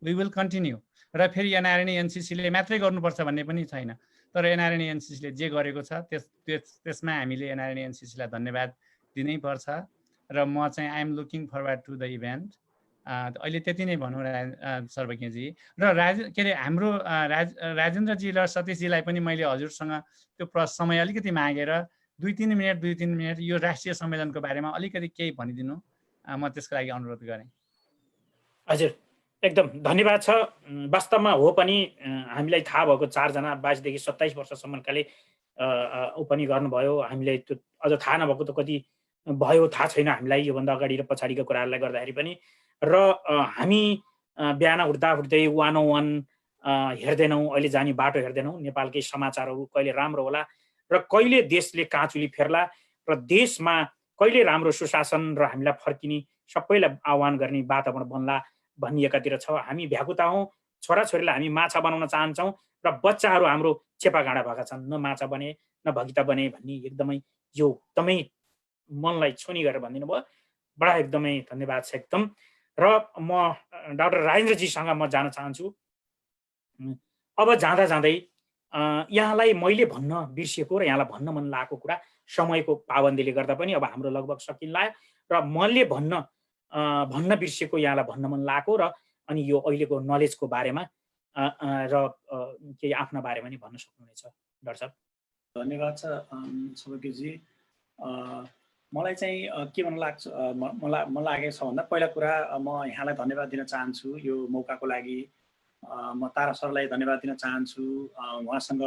we will continue. र फेरि एनआरएनए एनसिसीले मात्रै गर्नुपर्छ भन्ने पनि छैन, तर एनआरएनए एनसिसीले जे गरेको छ त्यसमा हामीले एनआरएनए एनसिसीलाई धन्यवाद दिनै पर्छ। र म चाहिँ I am looking forward to the event. अहिले त्यति नै भनौँ सर्वज्ञजी। र के अरे हाम्रो राजेन्द्रजी र सतीशजीलाई पनि मैले हजुरसँग त्यो समय अलिकति मागेर 2-3 मिनट यो राष्ट्रिय सम्मेलनको बारेमा अलिकति केही भनिदिनु, म त्यसको लागि अनुरोध गरेँ। हजुर, एकदम धन्यवाद छ। वास्तवमा हो पनि हामीलाई थाहा भएको 4 जना 22 देखि 27 वर्षसम्मकाले ऊ पनि गर्नुभयो। हामीलाई त्यो अझ थाहा नभएको त कति भयो थाहा छैन हामीलाई, योभन्दा अगाडि र पछाडिको कुराहरूलाई गर्दाखेरि पनि। र हामी बिहान उठ्दै 101 हेर्दैनौँ, अहिले जाने बाटो हेर्दैनौँ, नेपालकै समाचारहरू कहिले राम्रो होला र कहिले देशले काँचुली फेर्ला र देशमा कहिले राम्रो सुशासन र हामीलाई फर्किने सबैलाई आह्वान गर्ने वातावरण बन्ला भन्ने एकातिर छ। हामी भ्याकुता हौँ, छोराछोरीलाई हामी माछा बनाउन चाहन्छौँ र बच्चाहरू हाम्रो चेपागाँडा भएका छन्, न माछा बने न भगिता बने भन्ने एकदमै यो एकदमै मनलाई छुनी गरेर भनिदिनु भयो। बडा एकदमै धन्यवाद छ एकदम। र म डाक्टर राजेन्द्रजीसँग म जान चाहन्छु। अब जाँदा जाँदै यहाँलाई मैले भन्न बिर्सिएको र यहाँलाई भन्न मन लागेको कुरा समयको पाबन्दीले गर्दा पनि अब हाम्रो लगभग सकिन लाग्यो र मैले भन्न बिर्सिएको यहाँलाई भन्न मन लागेको र अनि यो अहिलेको नलेजको बारेमा र केही आफ्ना बारेमा नि भन्न सक्नुहुनेछ डाक्टर साहब। धन्यवाद छ सौभाग्यजी। मलाई चाहिँ के भन्न लाग्छ, मन लागेको छ भन्दा पहिला कुरा म यहाँलाई धन्यवाद दिन चाहन्छु यो मौकाको लागि। म तारा सरलाई धन्यवाद दिन चाहन्छु। उहाँसँग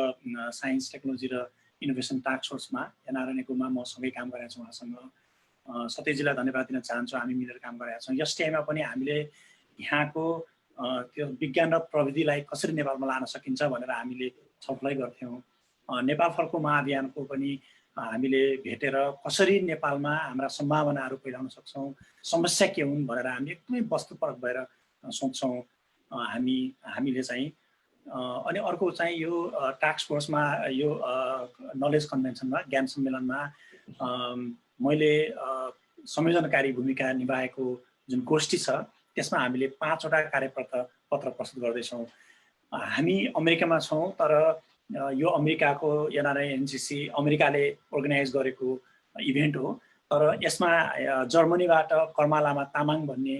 साइन्स टेक्नोलोजी र इनोभेसन टास्क फोर्समा एनआरएनएकोमा म सँगै काम गरेको छु उहाँसँग। सतीशजीलाई धन्यवाद दिन चाहन्छु, हामी मिलेर काम गरेका छौँ। यस टाइममा पनि हामीले यहाँको त्यो विज्ञान र प्रविधिलाई कसरी नेपालमा लान सकिन्छ भनेर हामीले छलफलै गर्थ्यौँ। नेपाल फर्को महाअभियानको पनि हामीले भेटेर कसरी नेपालमा हाम्रा सम्भावनाहरू फैलाउन सक्छौँ, समस्या के हुन् भनेर हामी एकदमै वस्तुपरक भएर सोच्छौँ हामीले चाहिँ। अनि अर्को चाहिँ यो टास्क फोर्समा यो नलेज कन्भेन्सनमा ज्ञान सम्मेलनमा मैले संयोजनकारी भूमिका निभाएको जुन गोष्ठी छ त्यसमा हामीले 5वटा कार्यपत्र प्रस्तुत गर्दैछौँ। हामी अमेरिकामा छौँ, तर यो अमेरिकाको एनआरएनएनसिसी अमेरिकाले अर्गनाइज गरेको इभेन्ट हो। तर यसमा जर्मनीबाट कर्मा लामा तामाङ भन्ने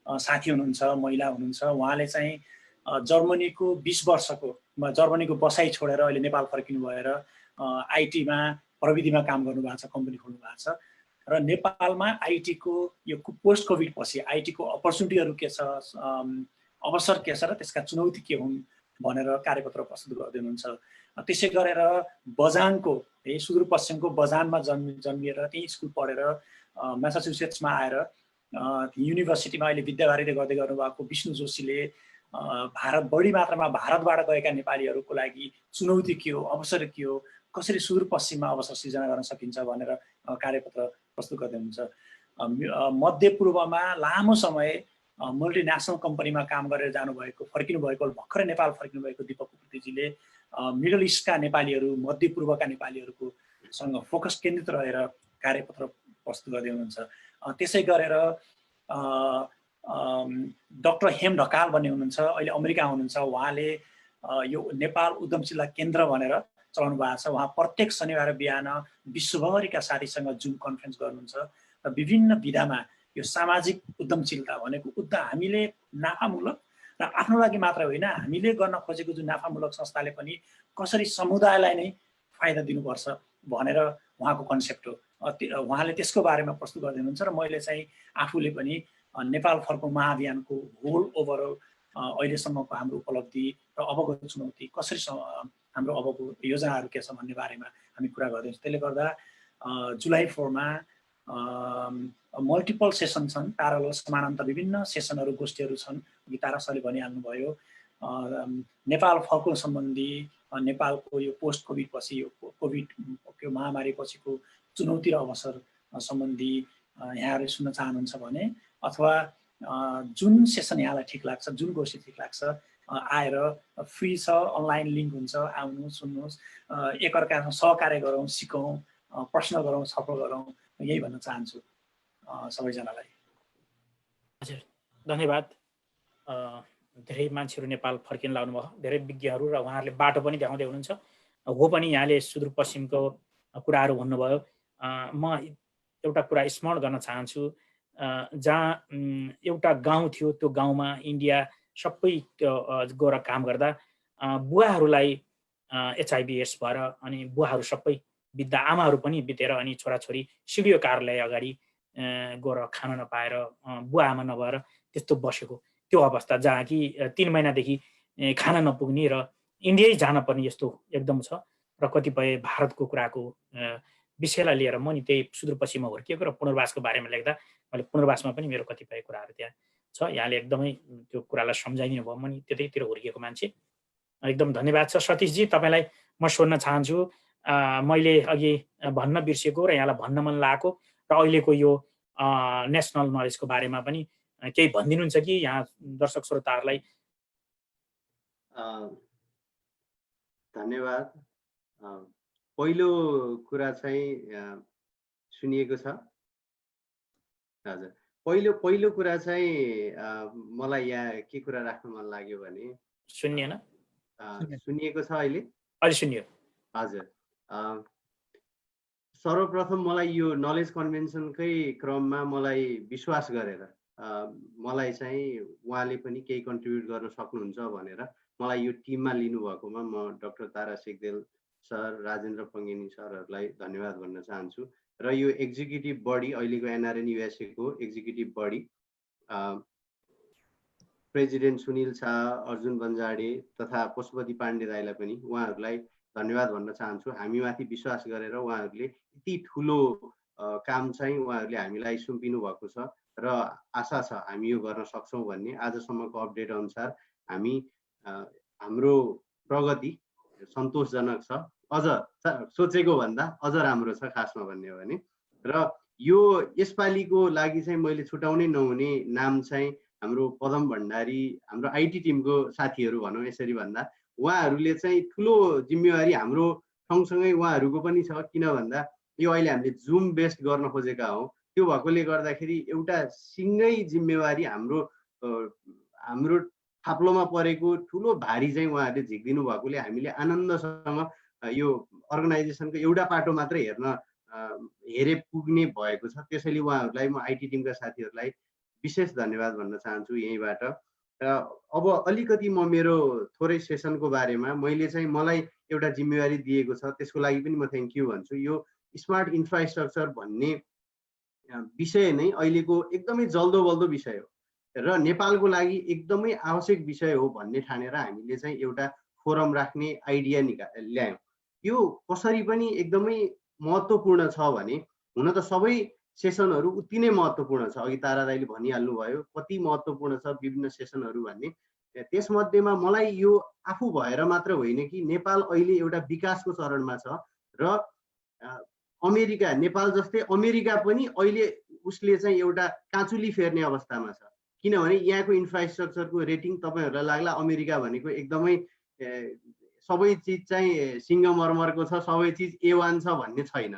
साथी हुनुहुन्छ, महिला हुनुहुन्छ। उहाँले चाहिँ जर्मनीको 20 वर्षको जर्मनीको बसाइ छोडेर अहिले नेपाल फर्किनु भएर आइटीमा प्रविधिमा काम गर्नुभएको छ, कम्पनी खोल्नु भएको छ। र नेपालमा आइटीको यो पोस्ट कोभिड पछि आइटीको अपर्च्युनिटीहरू के छ, अवसर के छ र त्यसका चुनौती के हुन् भनेर कार्यपत्र प्रस्तुत गर्दै हुनुहुन्छ। त्यसै गरेर बजाङको सुदूरपश्चिमको बजानमा जन्मिएर त्यही स्कुल पढेर म्यासाचुसेट्समा आएर युनिभर्सिटीमा अहिले विद्यावारिधि गर्दै गर्नुभएको विष्णु जोशीले बढी मात्रामा भारतबाट गएका नेपालीहरूको लागि चुनौती के हो, अवसर के हो, कसरी सुदूरपश्चिममा अवसर सिर्जना गर्न सकिन्छ भनेर कार्यपत्र प्रस्तुत गर्दै हुनुहुन्छ। मध्यपूर्वमा लामो समय मल्टिनेसनल कम्पनीमा काम गरेर जानुभएको फर्किनु भएको भर्खरै नेपाल फर्किनु भएको दीपक उप्रेतीजीले मिडल इस्टका नेपालीहरू, मध्यपूर्वका नेपालीहरूको सँग फोकस केन्द्रित रहेर कार्यपत्र प्रस्तुत गर्दै हुनुहुन्छ। त्यसै गरेर डाक्टर हेम ढकाल भन्ने हुनुहुन्छ, अहिले अमेरिका हुनुहुन्छ। उहाँले यो नेपाल उद्यमशीलता केन्द्र भनेर चलाउनु भएको छ। उहाँ प्रत्येक शनिबार बिहान विश्वभरिका साथीसँग जुम कन्फरेन्स गर्नुहुन्छ र विभिन्न विधामा यो सामाजिक उद्यमशीलता भनेको हामीले नाफामूलक र आफ्नो लागि मात्र होइन, हामीले गर्न खोजेको जुन नाफामूलक संस्थाले पनि कसरी समुदायलाई नै फाइदा दिनुपर्छ भनेर उहाँको कन्सेप्ट हो। उहाँले त्यसको बारेमा प्रस्तुत गर्दै हुनुहुन्छ र मैले चाहिँ आफूले पनि नेपाल फर्को महाअभियानको होल ओभरअल अहिलेसम्मको हाम्रो उपलब्धि र अबको चुनौती कसरी हाम्रो अबको योजनाहरू के छ भन्ने बारेमा हामी कुरा गर्दैछौँ। त्यसले गर्दा जुलाई 4 मा मल्टिपल सेसन छन्, प्यारलल समानान्तर विभिन्न सेसनहरू गोष्ठीहरू छन्। तारा सरले भनिहाल्नुभयो नेपाल फर्को सम्बन्धी, नेपालको यो पोस्ट कोभिड पछि यो कोभिड महामारी पछिको चुनौती र अवसर सम्बन्धी यहाँहरूले सुन्न चाहनुहुन्छ भने, अथवा जुन सेसन यहाँलाई ठिक लाग्छ, जुन गोष्ठी ठिक लाग्छ आएर फ्री छ, अनलाइन लिङ्क हुन्छ, आउनुहोस्, सुन्नुहोस्, एकअर्कासँग सहकार्य गरौँ, सिकौँ, प्रश्न गरौँ, छलफल गरौँ, यही भन्न चाहन्छु सबैजनालाई। हजुर धन्यवाद। धेरै मान्छेहरू नेपाल फर्किन लाग्नुभयो, धेरै विज्ञहरू, र उहाँहरूले बाटो पनि देखाउँदै हुनुहुन्छ। हो पनि यहाँले सुदूरपश्चिमको कुराहरू भन्नुभयो। म एउटा कुरा स्मरण गर्न चाहन्छु, जहाँ एउटा गाउँ थियो, त्यो गाउँमा इन्डिया सबै गएर काम गर्दा बुवाहरूलाई HIV एड्स भएर अनि बुवाहरू सबै बित्दा, आमाहरू पनि बितेर अनि छोराछोरी सिडिओ कार्यालय अगाडि गएर खान नपाएर बुवा आमा नभएर त्यस्तो बसेको त्यो अवस्था, जहाँ कि 3 महिनादेखि खाना नपुग्ने र इन्डियै जान पर्ने यस्तो एकदम छ। र कतिपय भारतको कुराको विषयलाई लिएर म नि त्यही सुदूरपश्चिममा हुर्किएको र पुनर्वासको बारेमा लेख्दा मैले पुनर्वासमा पनि मेरो कतिपय कुराहरू त्यहाँ छ। यहाँले एकदमै त्यो कुरालाई सम्झाइदिनु भयो। म नि त्यतैतिर हुर्किएको मान्छे। एकदम धन्यवाद छ। सतीशजी, तपाईँलाई म सोध्न चाहन्छु, मैले अघि भन्न बिर्सेको र यहाँलाई भन्न मन लागेको र अहिलेको यो नेसनल नलेजको बारेमा पनि केही भनिदिनुहुन्छ कि यहाँ दर्शक श्रोताहरूलाई? धन्यवाद। पहिलो कुरा चाहिँ सुनिएको छ? हजुर, पहिलो कुरा चाहिँ मलाई यहाँ के कुरा राख्न मन लाग्यो भने, सुनिएन? सुनिएको छ अहिले? अहिले सुनियो। हजुर, सर्वप्रथम मलाई यो नलेज कन्भेन्सनकै क्रममा मलाई विश्वास गरेर मलाई चाहिँ उहाँले पनि केही कन्ट्रिब्युट गर्न सक्नुहुन्छ भनेर मलाई यो टिममा लिनुभएकोमा म डाक्टर तारा सेकदेल सर, राजेन्द्र पङ्गेनी सरहरूलाई धन्यवाद भन्न चाहन्छु। र यो एक्जिक्युटिभ बडी, अहिलेको एनआरएन युएसए को executive body, president Sunil Shah, Arjun Banjade तथा पशुपति पाण्डे दाईलाई पनि उहाँहरूलाई धन्यवाद भन्न चाहन्छु। हामीमाथि विश्वास गरेर उहाँहरूले यति ठुलो काम चाहिँ उहाँहरूले हामीलाई सुम्पिनु भएको छ र आशा छ हामी यो गर्न सक्छौँ भन्ने। आजसम्मको अपडेट अनुसार हामी हाम्रो प्रगति सन्तोषजनक छ, अझ सोचेको भन्दा अझ राम्रो छ खासमा भन्ने हो भने। र यो यसपालिको लागि चाहिँ मैले छुटाउनै नहुने नाम चाहिँ हाम्रो पदम भण्डारी, हाम्रो आइटी टिमको साथीहरू भनौँ यसरी भन्दा, उहाँहरूले चाहिँ ठुलो जिम्मेवारी हाम्रो सँगसँगै उहाँहरूको पनि छ। किन भन्दा यो अहिले हामीले जुम बेस्ड गर्न खोजेका हौँ, त्यो भएकोले गर्दाखेरि एउटा सिङ्गै जिम्मेवारी हाम्रो थाप्लोमा परेको ठुलो भारी चाहिँ उहाँहरूले झिकिदिनु भएकोले हामीले आनन्दसँग यो अर्गनाइजेसनको एउटा पाटो मात्रै हेरे पुग्ने भएको छ। त्यसैले उहाँहरूलाई, म आइटी टिमका साथीहरूलाई विशेष धन्यवाद भन्न चाहन्छु यहीँबाट। अब अलिकति म मेरो थोरै सेसनको बारेमा, मैले चाहिँ मलाई एउटा जिम्मेवारी दिएको छ त्यसको लागि पनि म थ्याङ्क यू भन्छु। यो स्मार्ट इन्फ्रास्ट्रक्चर भन्ने विषय नै अहिलेको एकदमै जल्दो बल्दो विषय हो र नेपालको लागि एकदमै आवश्यक विषय हो भन्ने ठानेर हामीले चाहिँ एउटा फोरम राख्ने आइडिया ल्यायौँ। यो कसरी पनि एकदमै महत्त्वपूर्ण छ भने, हुन त सबै सेसनहरू उति नै महत्त्वपूर्ण छ। अघि तारा दाइले भनिहाल्नु भयो कति महत्त्वपूर्ण छ विभिन्न सेसनहरू भन्ने। त्यसमध्येमा मलाई यो आफू भएर मात्र होइन कि नेपाल अहिले एउटा विकासको चरणमा छ र अमेरिका, नेपाल जस्तै अमेरिका पनि अहिले उसले चाहिँ एउटा काँचुली फेर्ने अवस्थामा छ। किनभने यहाँको इन्फ्रास्ट्रक्चरको रेटिङ तपाईँहरूलाई लाग्ला अमेरिका भनेको एकदमै सबै चिज चाहिँ सिङ्गमरमरको छ, सबै चिज A1 छ भन्ने छैन।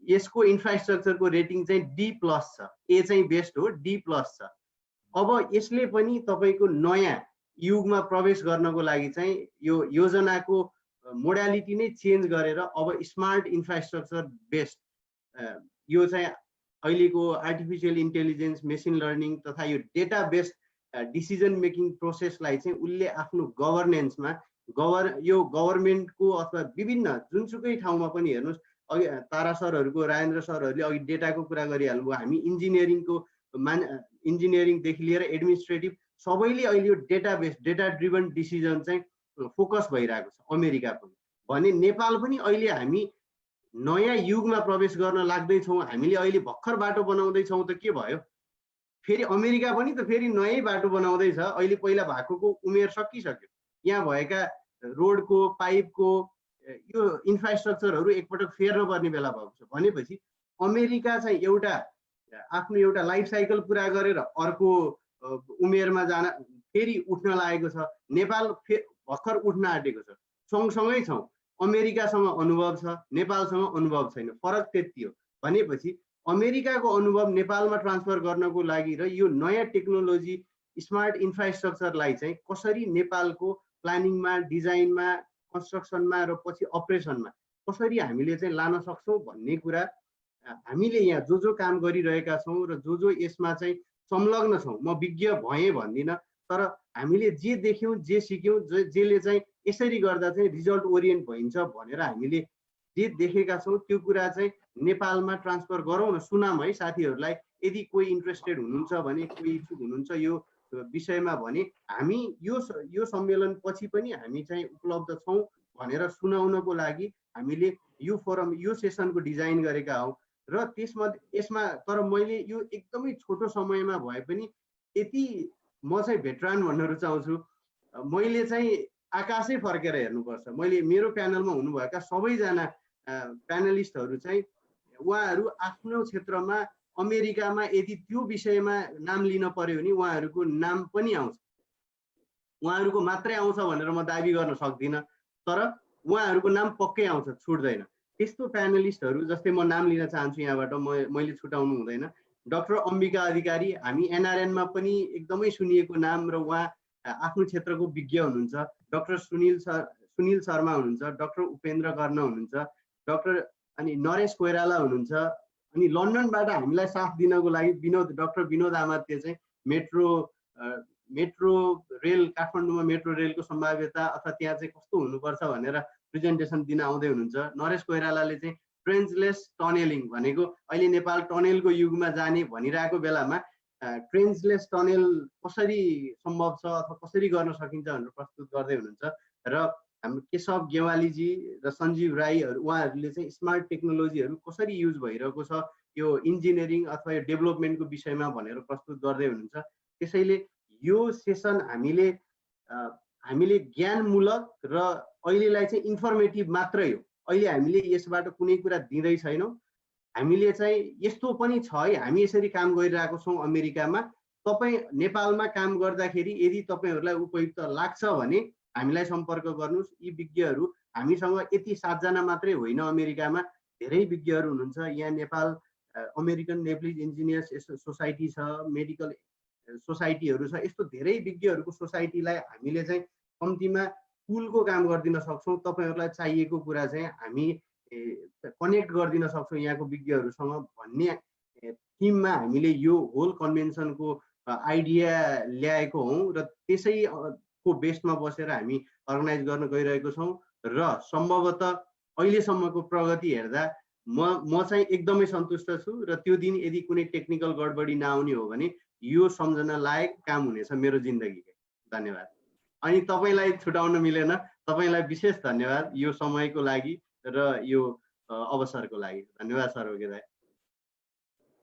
यसको इन्फ्रास्ट्रक्चरको रेटिङ चाहिँ D+ छ, A चाहिँ बेस्ट हो, D+ छ। अब यसले पनि तपाईँको नयाँ युगमा प्रवेश गर्नको लागि चाहिँ यो योजनाको मोडालिटी नै चेन्ज गरेर अब स्मार्ट इन्फ्रास्ट्रक्चर बेस्ड, यो चाहिँ अहिलेको आर्टिफिसियल इन्टेलिजेन्स, मेसिन लर्निङ तथा यो डेटा बेस्ड डिसिजन मेकिङ प्रोसेसलाई चाहिँ उसले आफ्नो गभर्नेन्समा यो गभर्मेन्टको अथवा विभिन्न जुनसुकै ठाउँमा पनि हेर्नुहोस्, अघि तारा सरहरूको, राजेन्द्र सरहरूले अघि डेटाको कुरा गरिहाल्नुभयो। हामी इन्जिनियरिङदेखि लिएर एडमिनिस्ट्रेटिभ सबैले अहिले यो data based, data driven decision चाहिँ फोकस भइरहेको छ अमेरिका पनि। भने नेपाल पनि अहिले हामी नयाँ युगमा प्रवेश गर्न लाग्दैछौँ। हामीले अहिले भर्खर बाटो बनाउँदैछौँ त के भयो, फेरि अमेरिका पनि त फेरि नयाँ बाटो बनाउँदैछ। अहिले पहिला भएकोको उमेर सकिसक्यो। यहाँ भएका रोडको, पाइपको यो इन्फ्रास्ट्रक्चरहरू एकपटक फेर्न पर्ने बेला भएको छ। भनेपछि अमेरिका चाहिँ आफ्नो एउटा लाइफ साइकल पुरा गरेर अर्को उमेरमा जान फेरि उठ्न लागेको छ। नेपाल भर्खर उठ्न आँटेको छ। सँगसँगै छौँ। अमेरिकासँग अनुभव छ, नेपालसँग अनुभव छैन। फरक त्यति हो। भनेपछि अमेरिकाको अनुभव नेपालमा ट्रान्सफर गर्नको लागि र यो नयाँ टेक्नोलोजी स्मार्ट इन्फ्रास्ट्रक्चरलाई चाहिँ कसरी नेपालको प्लानिङमा, डिजाइनमा, कन्स्ट्रक्सनमा र पछि अपरेसनमा कसरी हामीले चाहिँ लान सक्छौँ भन्ने कुरा हामीले यहाँ जो काम गरिरहेका छौँ र जो यसमा चाहिँ संलग्न छौँ, म विज्ञ भएँ भन्दिनँ, तर हामीले जे देख्यौँ, जे सिक्यौँ, जसले चाहिँ यसरी गर्दा चाहिँ रिजल्ट ओरिएन्ट भइन्छ भनेर हामीले जे देखेका छौँ त्यो कुरा चाहिँ नेपालमा ट्रान्सफर गरौँ न। सुनाम है साथीहरूलाई, यदि कोही इन्ट्रेस्टेड हुनुहुन्छ भने, कोही इच्छुक हुनुहुन्छ यो विषयमा भने हामी यो सम्मेलन पछि पनि हामी चाहिँ उपलब्ध छौँ भनेर सुनाउनको लागि हामीले यो फोरम, यो सेसनको डिजाइन गरेका हौँ। र यसमा तर मैले यो एकदमै छोटो समयमा भए पनि यति म चाहिँ भेटरान भन्न रुचाउँछु। मैले चाहिँ आकाशै फर्केर हेर्नुपर्छ। मैले मेरो प्यानलमा हुनुभएका सबैजना प्यानलिस्टहरू चाहिँ उहाँहरू आफ्नो क्षेत्रमा अमेरिकामा यदि त्यो विषयमा नाम लिन पर्यो भने उहाँहरूको नाम पनि आउँछ। उहाँहरूको मात्रै आउँछ भनेर म दाबी गर्न सक्दिनँ, तर उहाँहरूको नाम पक्कै आउँछ, छुट्दैन। त्यस्तो प्यानलिस्टहरू जस्तै म नाम लिन चाहन्छु यहाँबाट, मैले छुटाउनु हुँदैन। डाक्टर अम्बिका अधिकारी, हामी एनआरएनमा पनि एकदमै सुनिएको नाम र उहाँ आफ्नो क्षेत्रको विज्ञ हुनुहुन्छ। डाक्टर सुनिल शर्मा हुनुहुन्छ, डाक्टर उपेन्द्र कर्ण हुनुहुन्छ, अनि नरेश कोइराला हुनुहुन्छ। अनि लन्डनबाट हामीलाई साथ दिनको लागि डाक्टर विनोद आमात्य चाहिँ मेट्रो रेल, काठमाडौँमा मेट्रो रेलको सम्भाव्यता अथवा त्यहाँ चाहिँ कस्तो हुनुपर्छ भनेर प्रेजेन्टेसन दिन आउँदै हुनुहुन्छ। नरेश कोइरालाले चाहिँ ट्रेन्चलेस टनेलिङ भनेको अहिले नेपाल टनेलको युगमा जाने भनिरहेको बेलामा ट्रेन्चलेस टनेल कसरी सम्भव छ अथवा कसरी गर्न सकिन्छ भनेर प्रस्तुत गर्दै हुनुहुन्छ। र हाम्रो केशव गेवालीजी र सञ्जीव राईहरू, उहाँहरूले चाहिँ स्मार्ट टेक्नोलोजीहरू कसरी युज भइरहेको छ यो इन्जिनियरिङ अथवा यो डेभलपमेन्टको विषयमा भनेर प्रस्तुत गर्दै हुनुहुन्छ। त्यसैले यो सेसन हामीले ज्ञानमूलक र अहिलेलाई चाहिँ इन्फर्मेटिभ मात्रै हो। अहिले हामीले यसबाट कुनै कुरा दिँदै छैनौँ। हामीले चाहिँ यस्तो पनि छ है, हामी यसरी काम गरिरहेको छौँ अमेरिकामा। तपाईँ नेपालमा काम गर्दाखेरि यदि तपाईँहरूलाई उपयुक्त लाग्छ भने हामीलाई सम्पर्क गर्नुहोस्। यी विज्ञहरू हामीसँग यति 7 जना मात्रै होइन, अमेरिकामा धेरै विज्ञहरू हुनुहुन्छ। यहाँ Nepal American naval engineers society छ, मेडिकल सोसाइटीहरू छ। यस्तो धेरै विज्ञहरूको सोसाइटीलाई हामीले चाहिँ कम्तीमा पुलको काम गरिदिन सक्छौँ। तपाईँहरूलाई चाहिएको कुरा चाहिँ हामी कनेक्ट गरिदिन सक्छौँ यहाँको विज्ञहरूसँग भन्ने थिममा हामीले यो होल कन्भेन्सनको आइडिया ल्याएको हौँ र त्यसैको बेसमा बसेर हामी अर्गनाइज गर्न गइरहेको छौँ। र सम्भवतः अहिलेसम्मको प्रगति हेर्दा म चाहिँ एकदमै सन्तुष्ट छु। र त्यो दिन यदि कुनै टेक्निकल गडबडी नआउने हो भने यो सम्झना लायक काम हुनेछ मेरो जिन्दगीको। धन्यवाद। अनि तपाईँलाई छुटाउन मिलेन, तपाईँलाई विशेष धन्यवाद यो समयको लागि र यो अवसरको लागि। धन्यवाद सर्वज्ञ दाइ।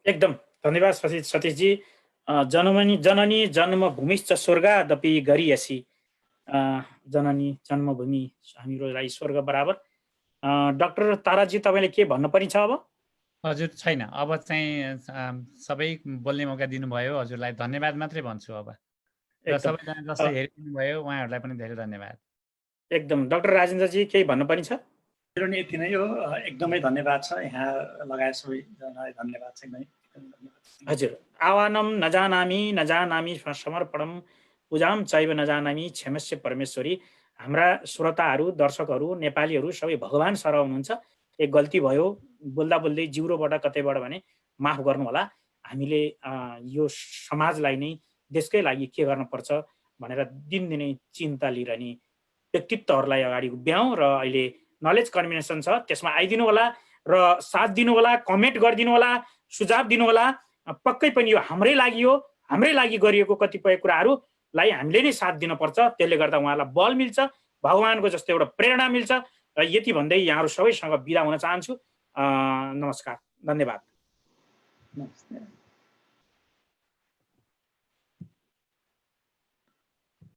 एकदम धन्यवाद सतीशजी। जननी जन्मभूमिश्च स्वर्गादपि गरियसी। जननी जन्मभूमि हाम्रो लागि स्वर्ग बराबर। डाक्टर ताराजी, तपाईँले के भन्नुपर्ने छ अब? हजुर छैन, अब चाहिँ सबै बोल्ने मौका दिनुभयो। हजुरलाई धन्यवाद मात्रै भन्छु अब। र सबैजना जसले हेरिदिनु भयो उहाँहरूलाई पनि धेरै धन्यवाद। एकदम। डाक्टर राजेन्द्रजी केही भन्नुपर्ने छ? मेरो नि यति नै हो। एकदमै धन्यवाद छ, यहाँ लगायत सबैजनालाई धन्यवाद छ। हजुर। आह्वानं नजानामि समर्पणम पूजाम चैव नजानामि क्षमस्य परमेश्वरी। हाम्रा श्रोताहरू, दर्शकहरू, नेपालीहरू सबै भगवान सरह हुनुहुन्छ। एक गल्ती भयो, बोल्दा बोल्दै जिउरोबाट कतैबाट भने माफ गर्नु होला। हामीले यो समाजलाई नै, देशकै लागि के गर्नुपर्छ भनेर दिनदिनै चिन्ता लिइरहने व्यक्तित्वहरूलाई अगाडि उभ्याउँ र अहिले नलेज कन्भेन्सन छ, त्यसमा आइदिनु होला र साथ दिनु होला, कमेन्ट गरिदिनु होला, सुझाव दिनु होला। पक्कै पनि यो हाम्रै लागि हो, हाम्रै लागि गरिएको कतिपय कुराहरूलाई हामीले नै साथ दिनुपर्छ। त्यसले गर्दा उहाँलाई बल मिल्छ, भगवानको जस्तो एउटा प्रेरणा मिल्छ। र यति भन्दै यहाँहरू सबैसँग बिदा हुन चाहन्छु। नमस्कार, धन्यवाद। नमस्ते।